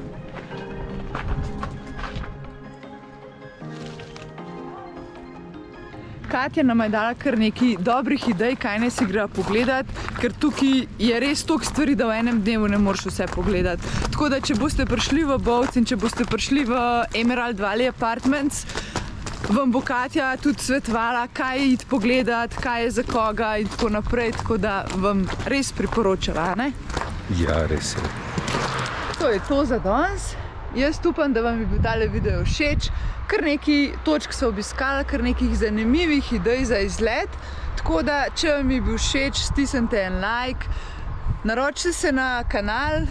Katja nam je dala kar nekaj dobrih idej, kaj naj si grejo pogledati, ker tukaj je res toliko stvari, da v enem dnevu ne moreš vse pogledati. Tako da, če boste prišli v Bovc in če boste prišli v Emerald Valley Apartments, vam bo Katja tudi svetovala, kaj iti pogledati, kaj je za koga in tako naprej, tako da vam res priporočala, ne? Ja, res je. To je to za danes. Jaz upam, da vam je bil tale video všeč. Kar nekaj točk so obiskala, kar nekih zanimivih idej za izlet. Tako da, če vam je bil všeč, stisnite en like, naročite se na kanal,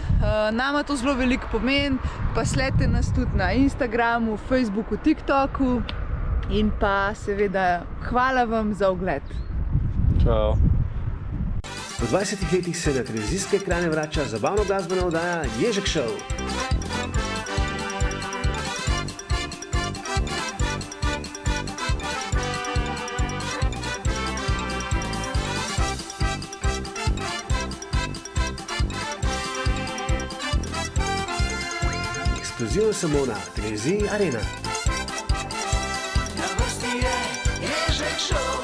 nama to zelo veliko pomeni, pa sledite nas tudi na Instagramu, Facebooku, TikToku in pa seveda hvala vam za ogled. Čau. Po 20 letih se na televizijske ekrane vrača zabavno glasbena oddaja Ježek Show. Ekskluzivno samo na televiziji Arena. Na vrsti je Ježek Show.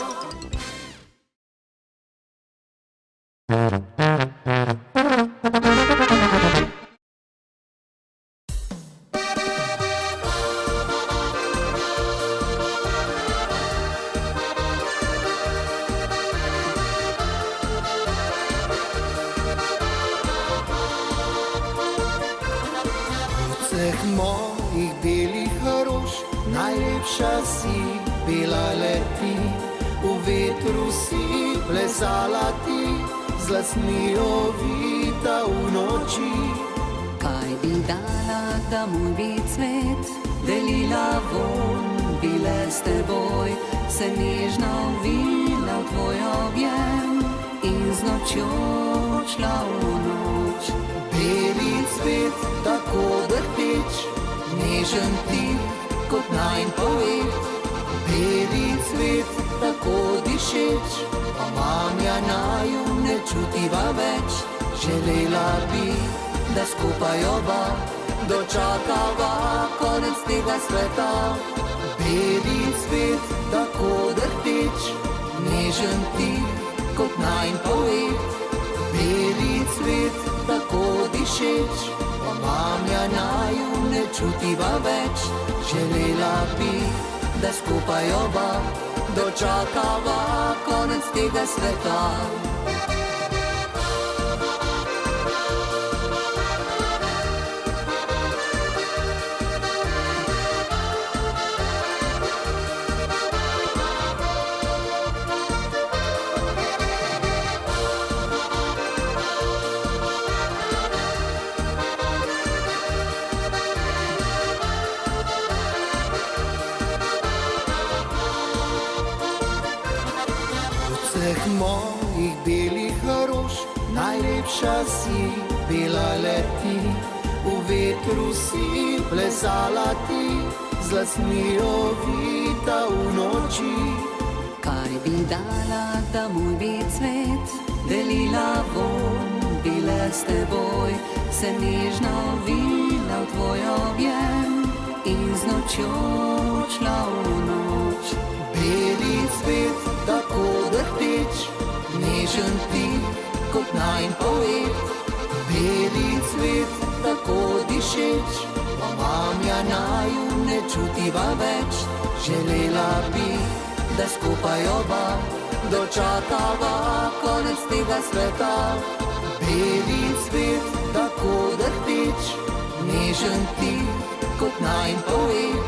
Vseh mojih belih rož, najlepša si bila leti, v vetru si plesala ti, z lasmi ovita v noči. Kaj bi dala, da moj bi cvet delila von, bile s teboj, se nežno vila v tvoj objem in z nočjo šla v noč. Beli cvet, tako drhteč, nežen tih kot najin poet. Beli cvet, tako dišeč, pa mamja naju ne čutiva več. Želela bi, da skupaj oba dočakava konec tega sveta. Beli cvet, tako drhteč, nežen tih kot najin poet. Beli cvet, tako dišeč, pa mamja naju ne čutiva več. Želela bi, da skupaj oba dočakava konec tega sveta. Vseh mojih belih rož, najlepša si bila leti. V vetru si plesala ti, z lasmi ovita v noči. Kaj bi dala, da moj bi cvet delila von, bile s teboj, se nežno vila v tvoj objem in z nočjo šla v noč. Beli cvet, tako drhteč, nežen tih kot najin poet. Beli cvet, tako dišeč, pa mamja naju ne čutiva več. Želela bi, da skupaj oba dočakava konec tega sveta. Beli cvet, tako drhteč, nežen tih kot najin poet.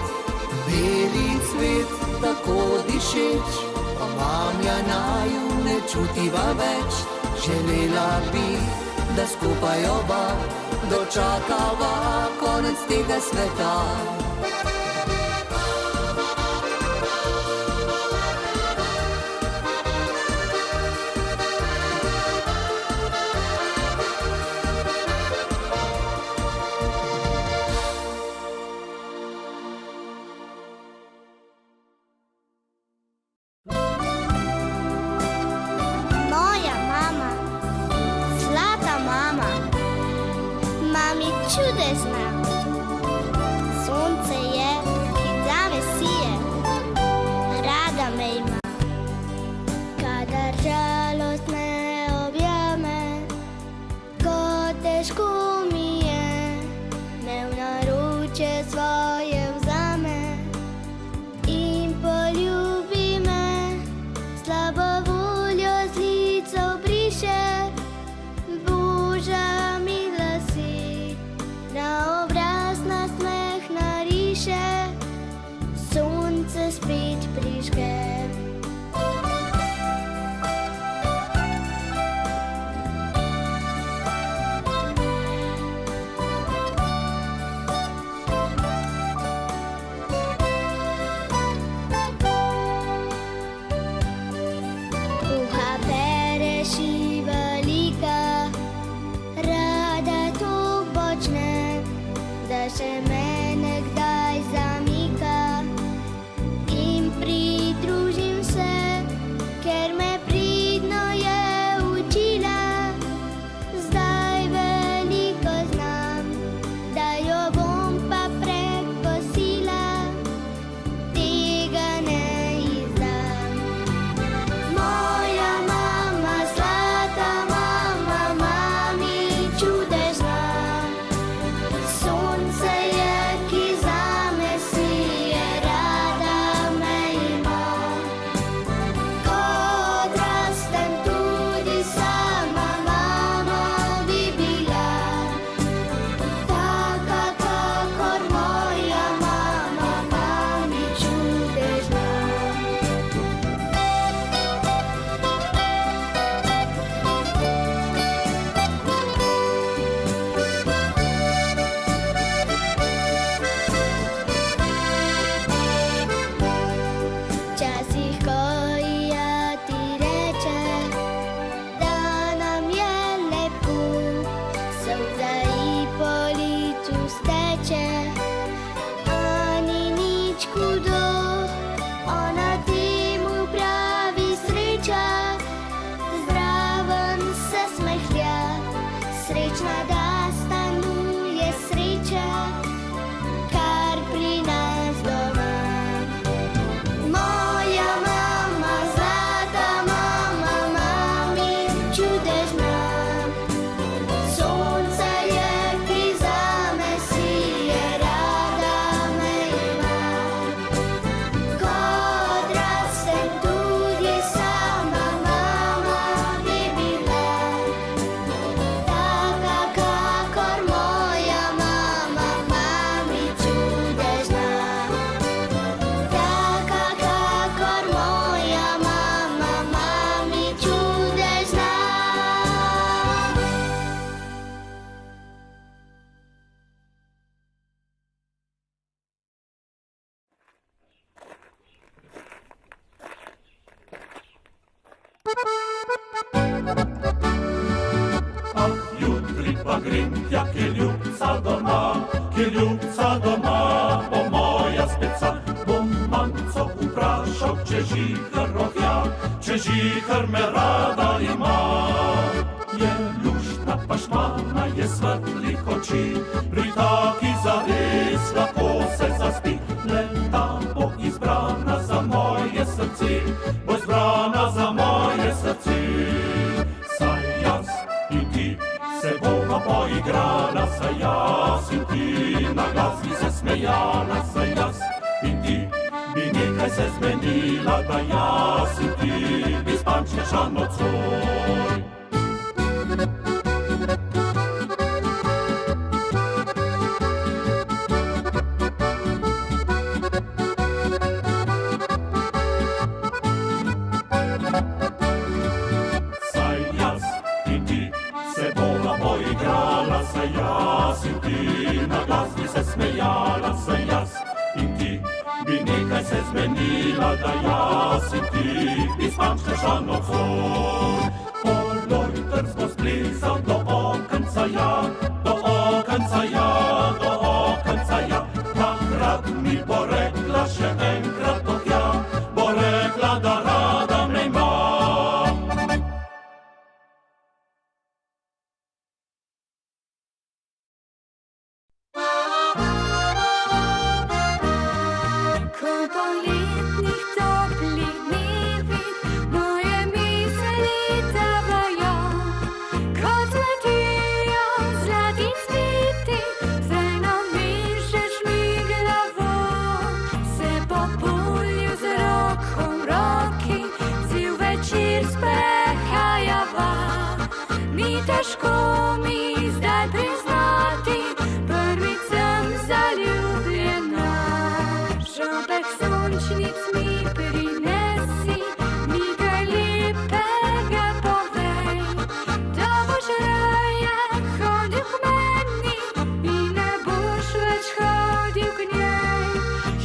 Beli cvet, tako dišeč, pa mamja naju ne čutiva več. Želela bi, da skupaj oba dočakava konec tega sveta. Moja mama, zlata mama, mami čudesna. Sonce je, ki zame sije, rada me ima. Kadar žalost me objame, ko težko mi je, me v naročje svoje vzame in poljubi me, slabo voljo z lica obriše. Boža mila si, na obraz nasmeh nariše, sonce spet prižge. Kuha pereš in velika, rada to počne, da še mene kdaj zamika. In pridružim se, ker me pridno je učila. Zdaj veliko znam, da jo bom pa prekosila, tega ne izdam. Moja mama, zlata mama, mami čudesna. Sonce je, pa grem tja, kjer ljubca doma, bo moja speca. Bom mamco vprašal, če žihar rohja, če žihar me rada ima. Je luštna pa šmana, je svetlih oči, pri taki zares lahko se zaspi. Leta bo izbrana za moje srce, bo izbrana za moje srce. Saj jaz in ti se bova poigrala, saj jaz in ti na glas bi se smejala, saj jaz in ti bi nekaj se zmenila, da jaz in ti bi spančeša nocoj. Saj jaz in ti na glas bi se smejala, saj jaz in ti bi nekaj se zmenila, da jaz in ti bi spančeša nocoj. Polojter smo splezal do okenca ja, do okenca ja, do okenca ja. Takrat mi bo rekla še enkrat oh ja, bo rekla, da rada me ima. Težko mi zdaj priznati, prvič sem zaljubljena. Žombek sončnic mi prinesi, nekaj lepega povej, da boš raje hodil k meni in ne boš več hodil k njej.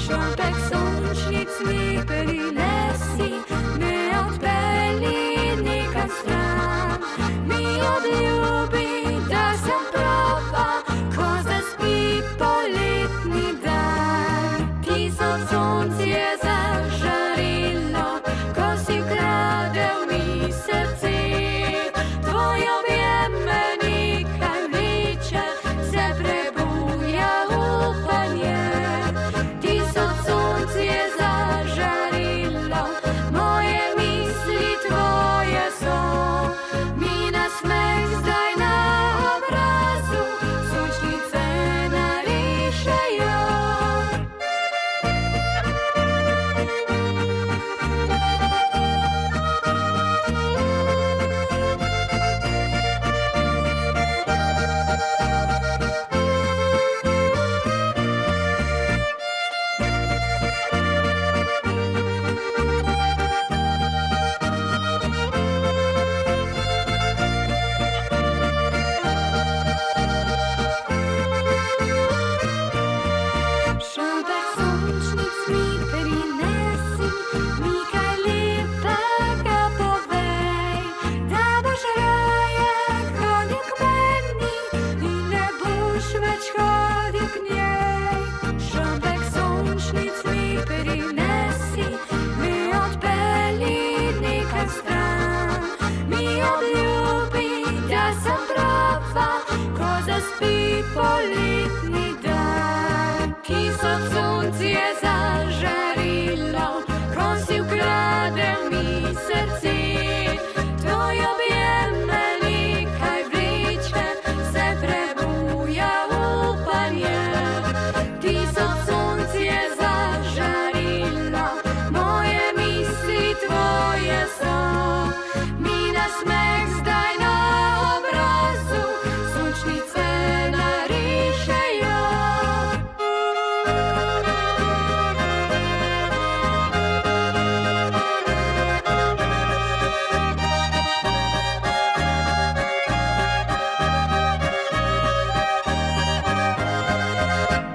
Žombek sončnic mi prinesi, me odpelji nekam stran, mi obljubi, da sem prava, ko zaspi poletni dan. Tisoč sonc je zažarilo, ko si ukradel mi srce. Tvoj objem me nekaj vleče, se prebuja upanje. Tisoč sonc je zažarilo, moje misli tvoje so. Nasmeh zdaj na obrazu, sončnice narišejo. Poletni dan, tisoč sonc je zažarilo, ko si ukradel mi srce. Tvoj objem me nekaj vleče, se prebuja upanje. Tisoč sonc je zažarilo, moje misli tvoje so. Mi nasmeh zdaj na obrazu, sončnice narišejo.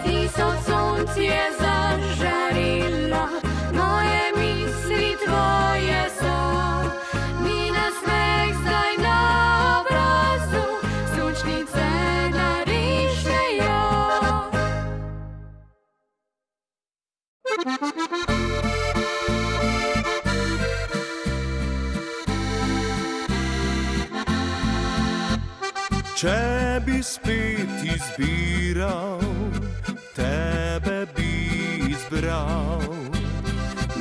Tisoč sonc je zažarilo, moje misli tvoje so. Mi nasmeh zdaj na obrazu, sončnice Če bi spet izbiral, tebe bi izbral.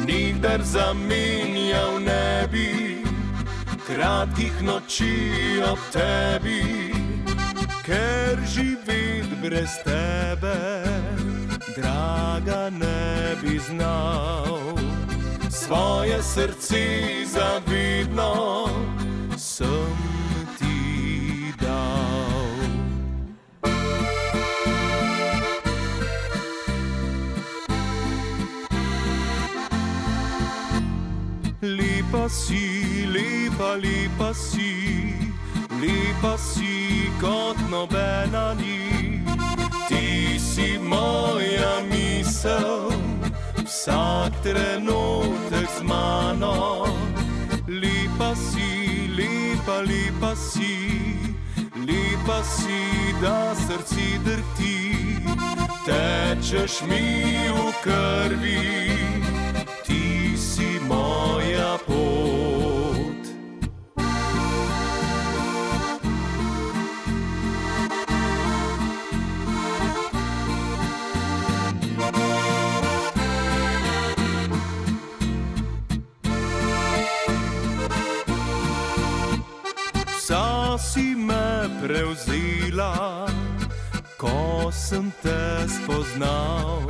Nikdar zamenjal ne bi kratkih noči ob tebi, ker živet brez tebe, draga, ne bi znal. Svoje srce zavedno sem ti dal. Lepa si, lepa, lepa si, lepa si kot nobena ni. Ti si moja misel, vsak trenutek z mano. Lepa si, lepa, lepa si, lepa si, da srce drhti. Tečeš mi v krvi, ti si moja pot. Vsa si me prevzela, ko sem te spoznal.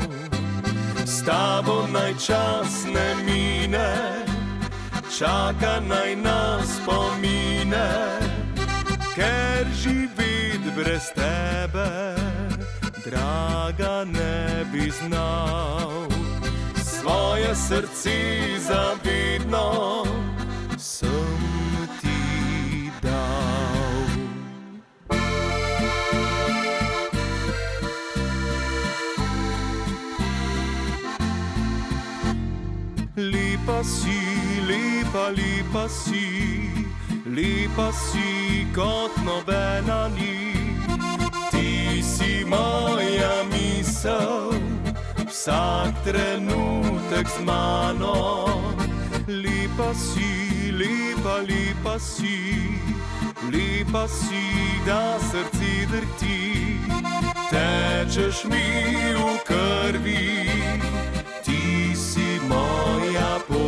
S tabo naj čas ne mine, čaka naj nas spomine, ker živet brez tebe, draga, ne bi znal. Svoje srce zavedno sem ti dal. Lepa si, lepa, lepa si, lepa si kot nobena ni. Ti si moja misel, vsak trenutek z mano. Lepa si, lepa, lepa si, lepa si, da srce drhti. Tečeš mi v krvi, ti si moja pot.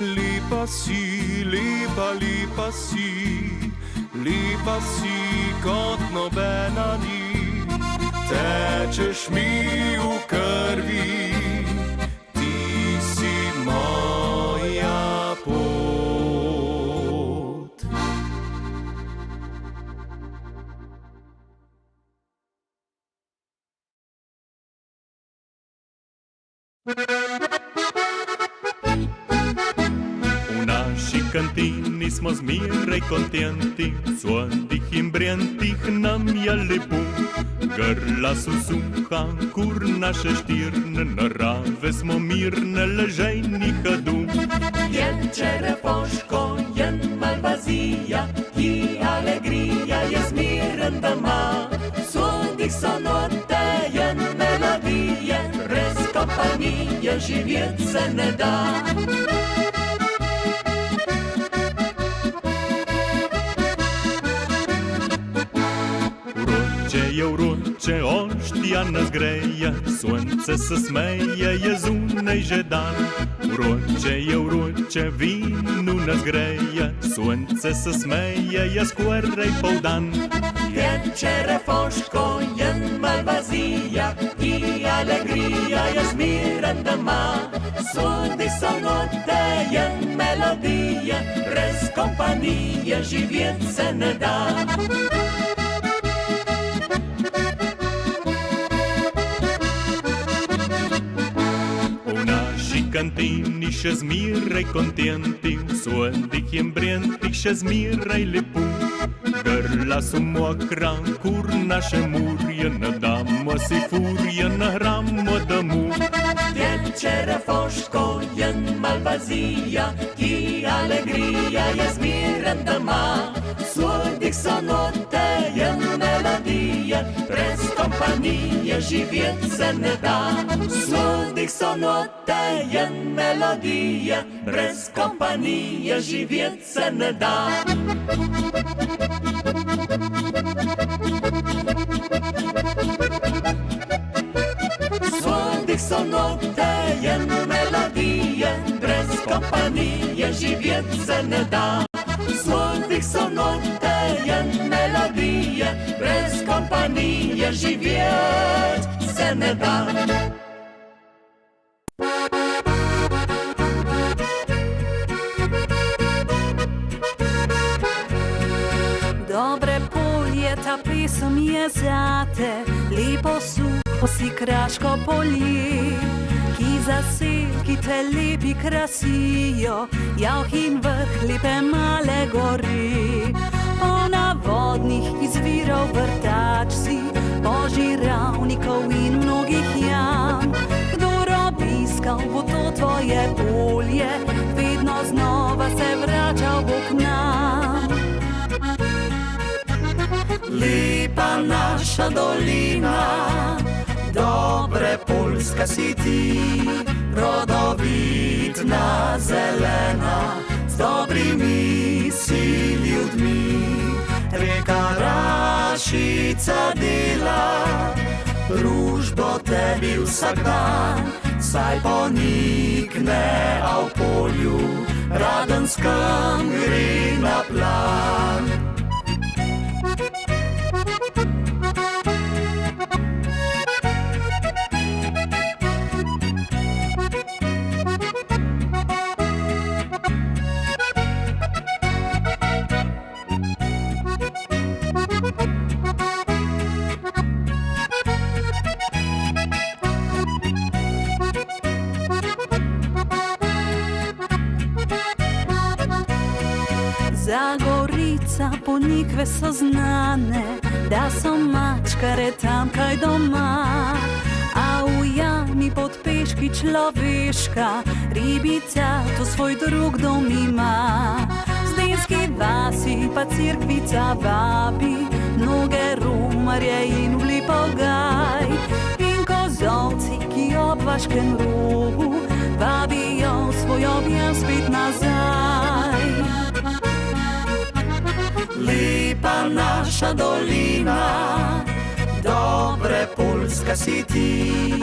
Lepa si, lepa, lepa si, lepa si kot nobena ni. Tečeš mi v krvi, ti si moja pot. V naši kantini smo zmeraj kontenti, svojih in brjentih nam je lepo. Grla so suha, kur naše štirne, narave smo mirne, ležejni hadu. Jen čerefoško, jen malvazija, ki alegrija je zmiren doma. Sodih so note, jen melodije, brez kompanije živjet se ne da. Je vroče, oštja nas greje, sonce se smeje, je zunaj že dan. Vroče, vinu nas greje, sonce se smeje, je skoraj poldan. Jen čerefoško, jen malvazija, ki alegrija je zmiren doma. Sodi so note, jen melodije, brez kompanije živjet se ne da. Kantini še zmeraj kontenti, v svojih in brjentih še zmeraj lepo. Grla so mokra, kur naše murje, nadamo si furje, nahramo domu. Jen čerefoško, jen malvazija, ki alegrija alegria je zmeren doma. Sodih so note in melodije, brez kompanije živeti se ne da. Sodih so note in melodije, brez kompanije živeti se ne da. Sodih so note in melodije, brez kompanije živeti se ne da. Sodih so note in melodije, brez kompanije živeti se ne da. Dobre polje, ta pesem je zate, lepo suho si kraško polje, ki zaselki te lepi krasijo, jauh in vrh lepe male gori. Polna vodnih izvirov vrtač si, požiravnikov in mnogih jam. Kdor obiskal bo to tvoje polje, vedno znova se vračal bo k nam. Lepa naša dolina, dobre Poljska si ti, rodovitna, zelena, z dobrimi si ljudmi. Reka Rašica dela, družbo tebi vsak dan, saj ponikne, a v polju Radenskem gre na plan. Zagorica, Ponikve so znane, da so mačkare tamkaj doma. A v jami pod peški človeška, ribica to svoj drug dom ima. V Zdenski vasi pa Cerkvica vabi, mnoge rumarje in v Lipogaj. In kozolci, ki ob Vaškem rogu, vabijo svoj objem spet nazaj. Lepa naša dolina, dobre Poljska si ti,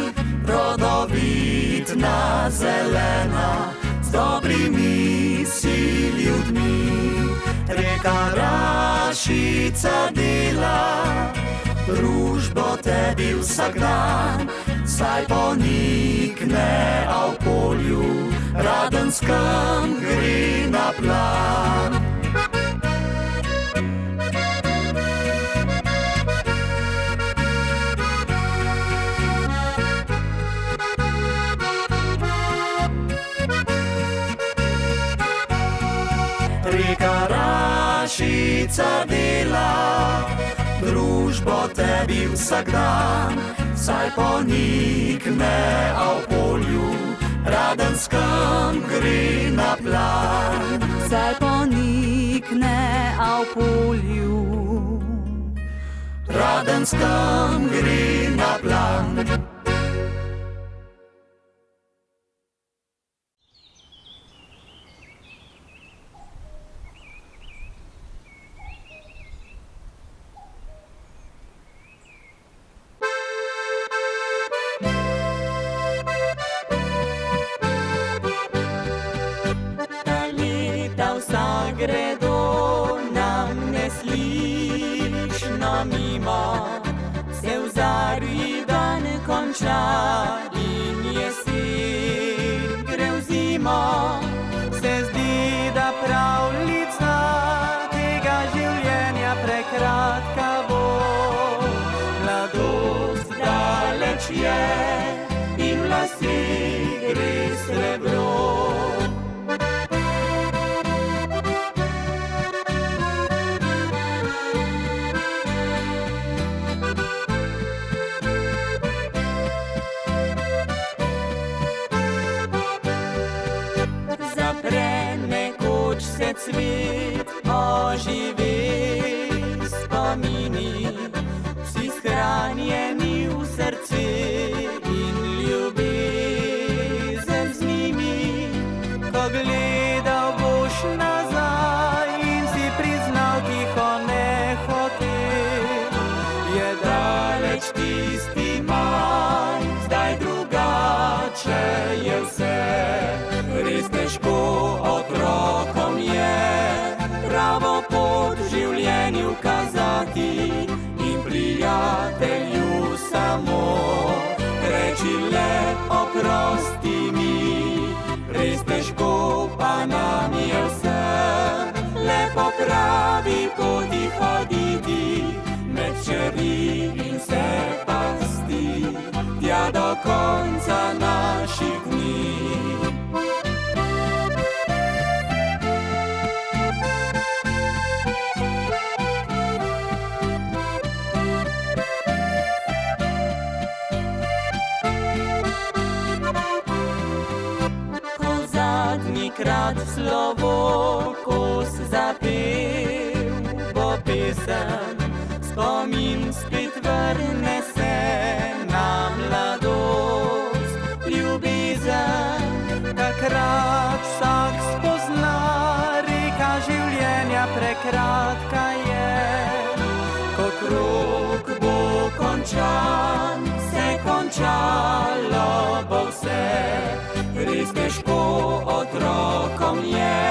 rodovitna, zelena, z dobrimi si ljudmi. Reka Rašica dela, družbo tebi vsak dan, saj ponikne, a v polju Radenskem gre na plan. Reka Rašica dela, družbo tebi vsak dan, saj ponikne, a v polju Radenskem gre na plan. Saj ponikne, a v polju Radenskem gre na plan. Gredo nam ne slišno mimo, se v zarji dan konča in jesen gre v zimo. Se zdi, da pravljica tega življenja prekratka bo. Mladost daleč je in v laseh gre srebro. svet oživi spomini, vsi shranjeni v srce in ljubezen z njimi. Ko gledal boš nazaj in si priznal tiho nehote, je daleč tisti maj, zdaj drugače je vse. Res težko otrokom je pravo pot v življenju kazati in prijatelju samo reči le oprosti mi. Res težko pa nam je vsem le po pravi poti hoditi med čeri in se pasti tja do konca naših dni. Krat slovo kos zapel, bo pesem spomin spet vrne se na mladost. Ljubezen takrat vsak spozna, reka življenja prekratka je. Ko krog bo končan, se končalo bo vse. Res težko otrokom je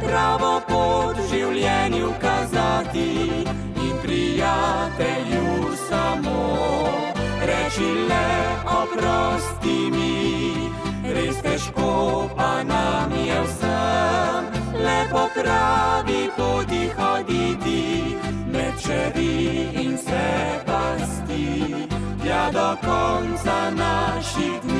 pravo pot v življenju kazati in prijatelju samo reči le oprosti mi. Res težko pa nam je vsem le po pravi poti hoditi med čeri in se pasti tja do konca naših dni.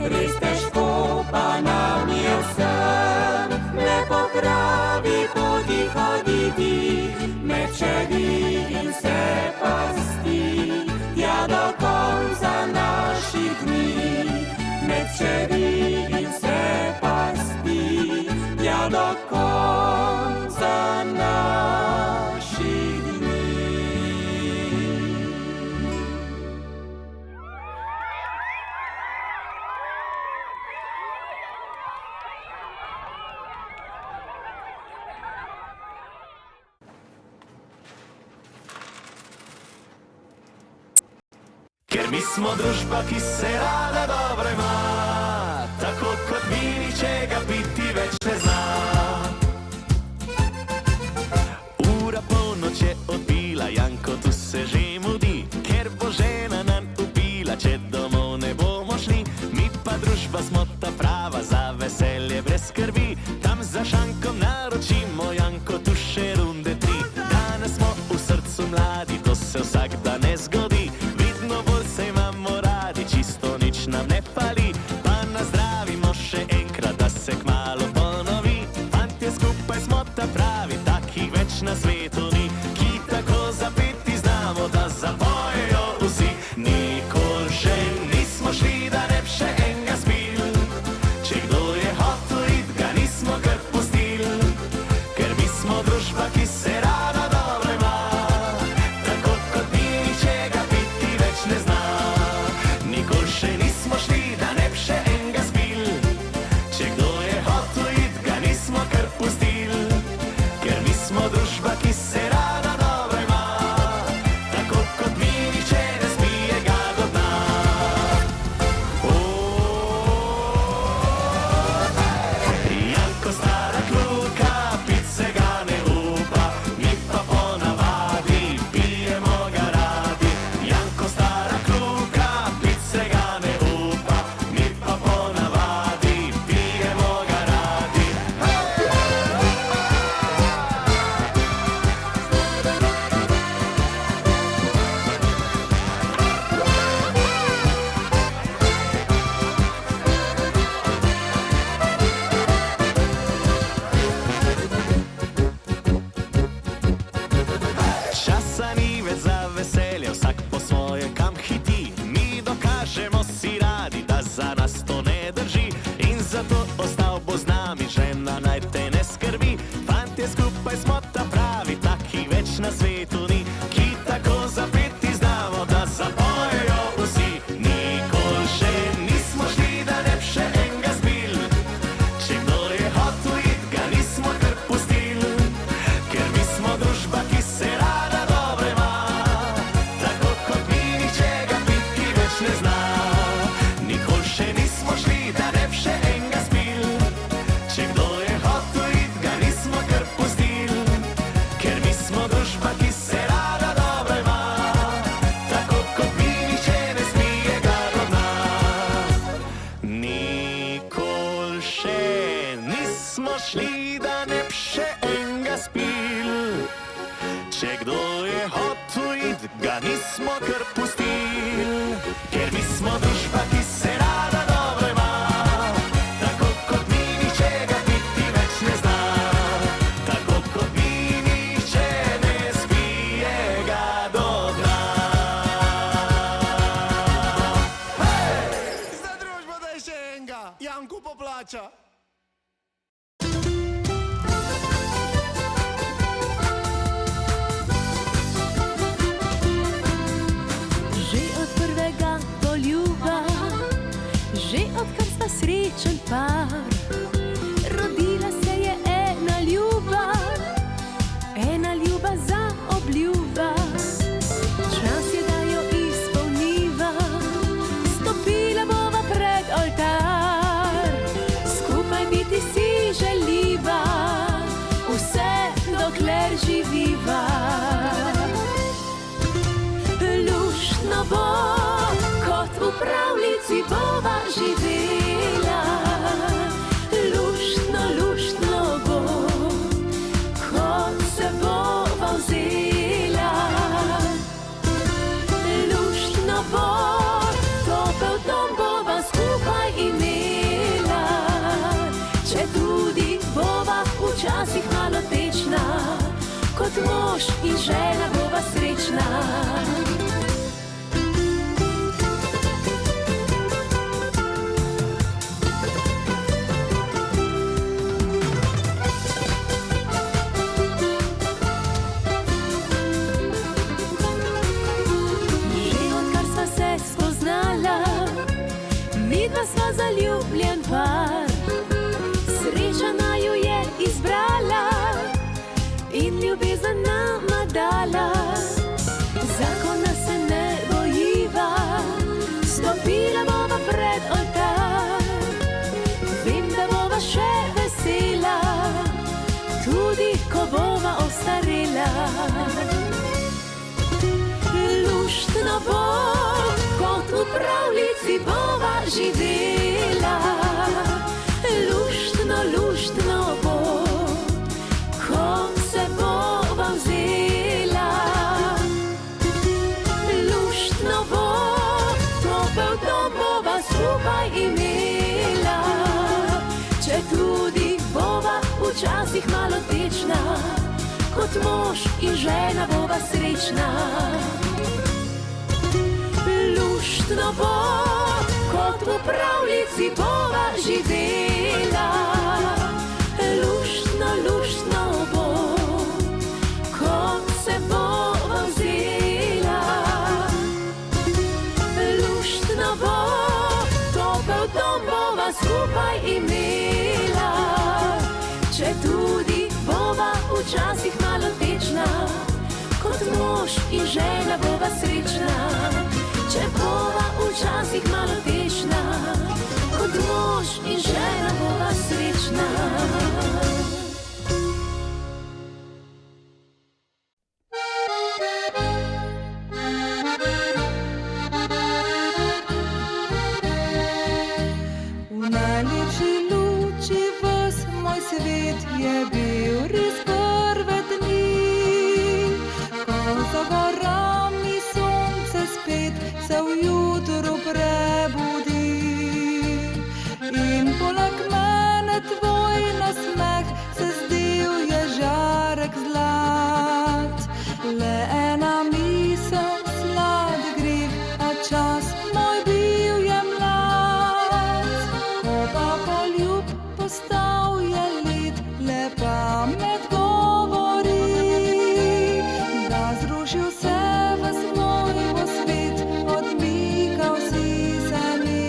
Res težko pa nam je vsem le po pravi poti hoditi med čeri in se pasti tja do konca naših dni. Med čeri in se pasti tja do konca naših dni. Ker mi smo družba, ki se rada dobro ima, tako kot mi ničega biti več ne zna. Ura polnoč je odbila, Janko tu se že mudi, ker bo žena nam ubila, če domov ne bomo šli. Mi pa družba smo ta prava, za veselje brez skrbi, tam za šankom naročimo, Janko tu še runde 3. Danes smo v srcu mladi, to se vsak dan ne zgodi. Čisto nič nam ne pali, pa nazdravimo še enkrat, da se kmalu ponovi. Fantje, skupaj smo ta pravi, takih več na svetu ni, ki tako zapeti znamo, da zapojejo vsi. Nikoli še nismo šli, da ne bi še enega spil, če kdo je hotel id, ga nismo kar pustil, ker mi smo družba, ki se rada dobro ima, tako kot mi ničega nismo kar pustili, ker mi smo družba, ki se rada dobro ima. Tako kot mi nihče ga biti več ne zna, tako kot mi nihče ne spije ga do dna. Hej! Za družbo daj še enega, Janku poplača. Odkar sta srečen par, rodila se je ena ljuba za obljuba. Čas je, da jo izpolniva, stopila bova pred oltar. Skupaj biti si želiva, vse dokler živiva. Luštno bo, kot v pravljici bova živela. Luštno, luštno bo, kot se bova vzela. Luštno bo, topel dom bova skupaj imela. Če tudi bova včasih malo tečna, kot mož in žena bova srečna. Midva sva zaljubljen par, sreča naju je izbrala in ljubezen nama dala. Zakona se ne bojiva, stopila bova pred oltar. Vem, da bova še vesela, tudi ko bova ostarela. Luštno bo, kot v pravljici bova živela. Luštno, luštno bo, ko se bova vzela. Luštno bo, topel dom bova skupaj imela. Če tudi bova včasih malo tečna, kot mož in žena bova srečna. Luštno bo, kot v pravljici bova živela. Luštno, luštno bo, kot se bova vzela. Luštno bo, topel dom bova skupaj imela. Če tudi bova včasih malo tečna, kot mož in žena bova srečna. Če bova včasih malo tečna, kot mož in žena bova srečna. V najlepši luči ves moj svet je bil res prve dni, ko za gorami sonce spet se v jutru prebudi. In poleg mene tvoj nasmeh se zdel je žarek zlat. Le ena misel, slad greh, a čas moj bil je mlad. Ko pa poljub postal je led, le pamet govori, da zrušil se v svoj svet, odmikal si se mi.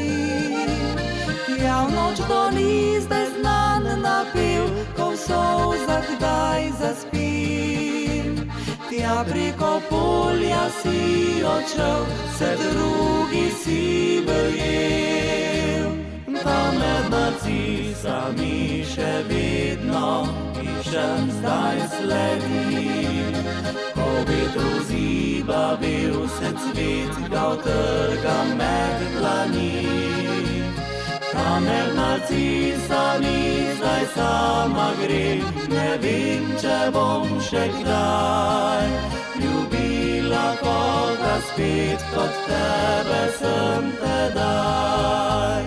Ja, v noč to ni zdaj znan napev, ko v solzah kdaj zaspim. Tja preko polja si odšel, se drugi si verjel. Tam med narcisami še vedno iščem zdaj sledi. Ko vetru ziba bil se cvet, ga utrga med dlani. Tam med narcisami zdaj sama grem, ne vem, če bom še kdaj ljubila koga spet kot tebe sem tedaj.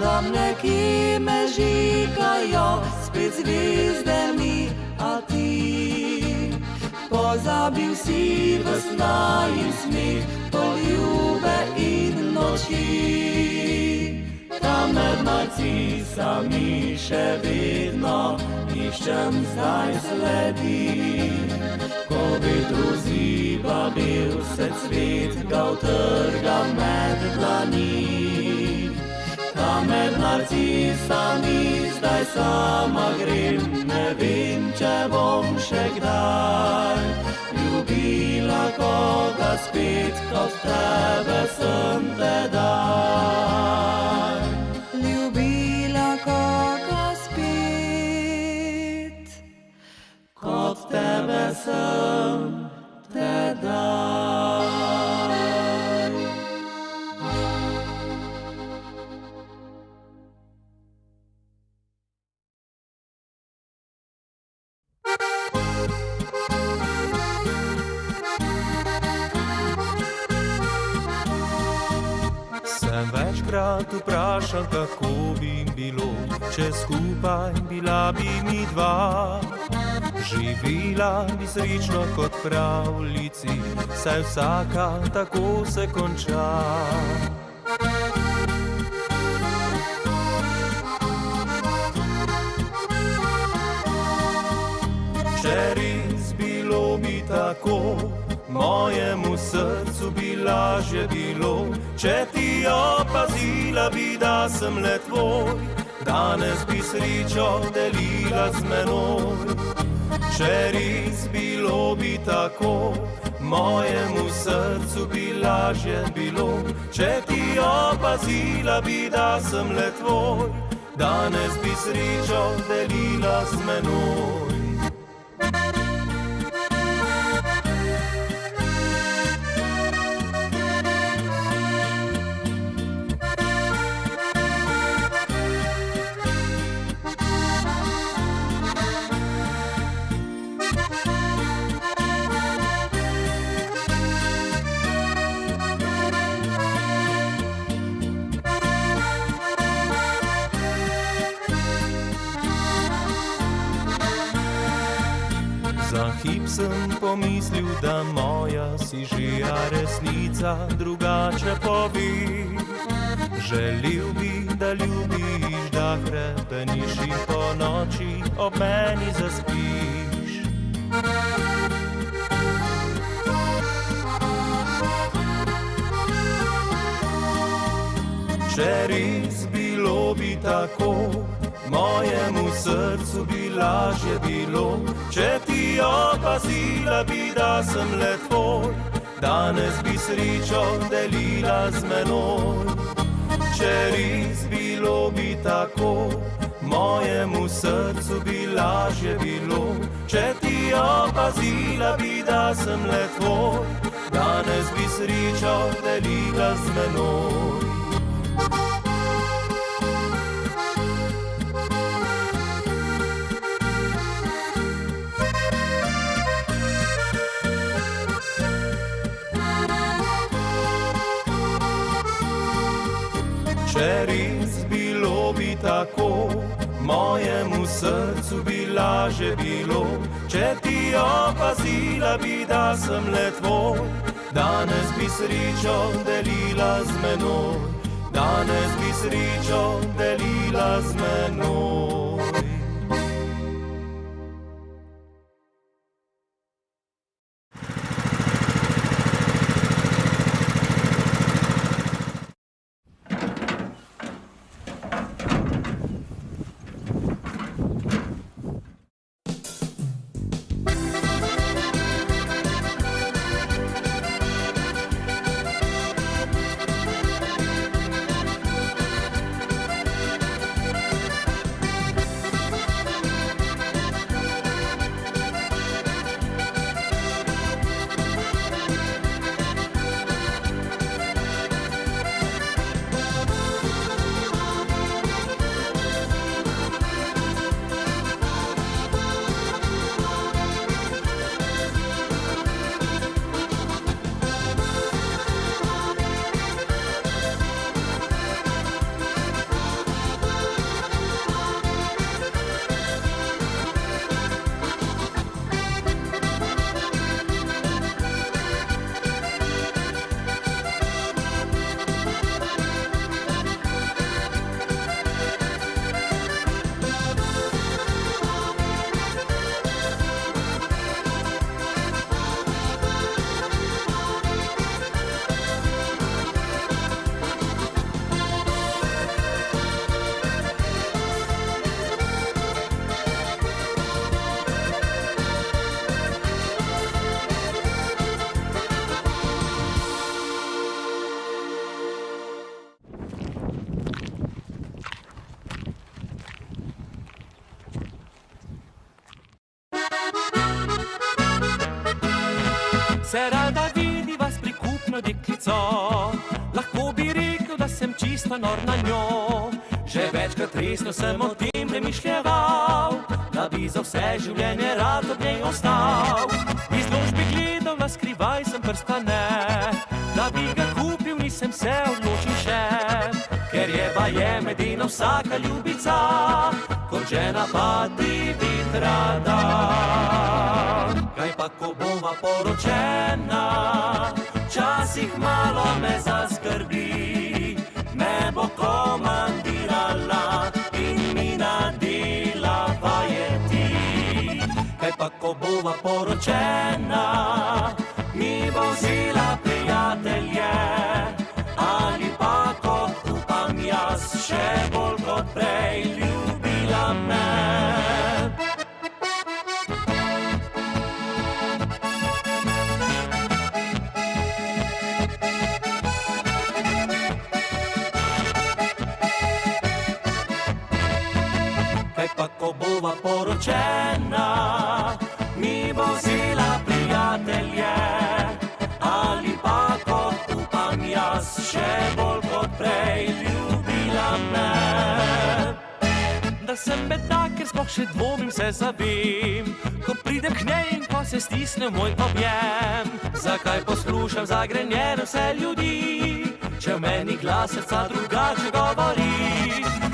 Tam nekje me žikajo spet zvezde mi, a ti pozabil si vesna in smeh, poljube in noči. Tam med narcisami še vedno iščem zdaj sledi, ko vetru zibabil se cvet, ga utrga med dlani. Tam med narcisami zdaj sama grem, ne vem, če bom še kdaj ljubila koga spet, kot tebe sem tedaj. Ljubila koga spet, kot tebe sem tedaj. Sem večkrat vprašal, kako bi bilo, če skupaj bila bi mi dva. Živela bi srečno kot pravljici, saj vsaka tako se konča. Če res bilo bi tako, mojemu srcu bi lažje bilo, če ti opazila bi, da sem le tvoj, danes bi srečo delila z menoj. Če res bilo bi tako, mojemu srcu bi lažje bilo, če ti opazila bi, da sem le tvoj, danes bi srečo delila z menoj. Za hip sem pomislil, da moja si že, a resnica drugače pove. Želel bi, da ljubiš, da hrepeniš in po noči ob meni zaspiš. Če res bilo bi tako, mojemu srcu bi lažje bilo, če ti opazila bi, da sem le tvoj, danes bi srečo delila z menoj. Če res bilo bi tako, mojemu srcu bi lažje bilo, če ti opazila bi, da sem le tvoj, danes bi srečo delila z menoj. Če res bilo bi tako, mojemu srcu bi lažje bilo, če ti opazila bi, da sem le tvoj, danes bi srečo delila z menoj, danes bi srečo delila z menoj. se rada vidi vas prikupno deklico. Lahko bi rekel, da sem čisto nor na njo. Že večkrat resno sem o tem premišljeval, da bi za vse življenje rad ob njej ostal. Iz ložbe gledal na skrivaj sem prstane, da bi ga kupil nisem se odločil še. Ker je baje medena vsaka ljubica, kot žena pa divit rada. Kaj pa ko bova poročena, včasih malo me zaskrbi. Me bo komandirala in mi nadela vajeti. Kaj pa ko bova poročena, mi bo vzela prijatelje, ali pa kot upam jaz, še bolj kot prej ljubila me. Kaj pa ko bova poročena, mi bo vzela prijatelje, ali pa kot upam jaz, še bolj kot prej ljubila me. Da sem bedak, ker sploh še dvomim, se zavem, ko pridem k njej in ko se stisne moj objem. Zakaj poslušam zagrenjene vse ljudi, če v meni glas srca drugače govori.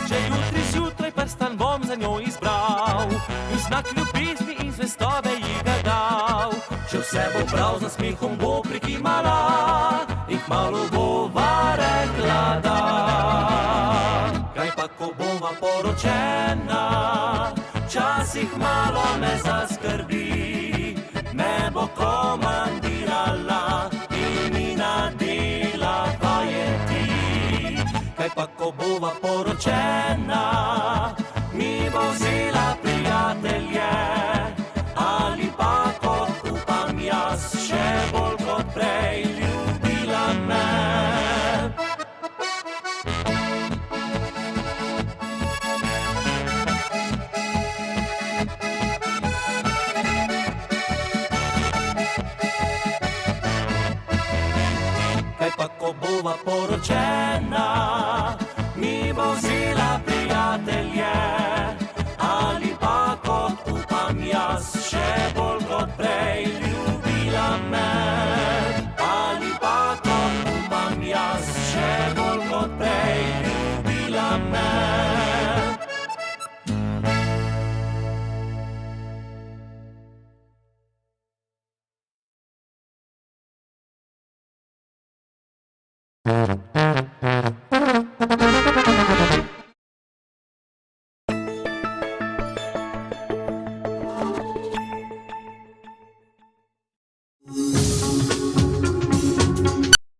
Če jutri zjutraj prstan bom za njo izbral, in znak ljubezni in zvestobe ji ga dal. Če vse bo prav, z nasmehom bo prikimala in kmalu bova rekla da. Kaj pa ko bova poročena, včasih malo me zaskrbi. Me bo komandirala in mi nadela vajeti. Kaj pa ko bova poročena, mi bo vzela prijatelje, ali pa kot upam jaz, še bolj kot prej ljubila me. Kaj pa ko bova poročena,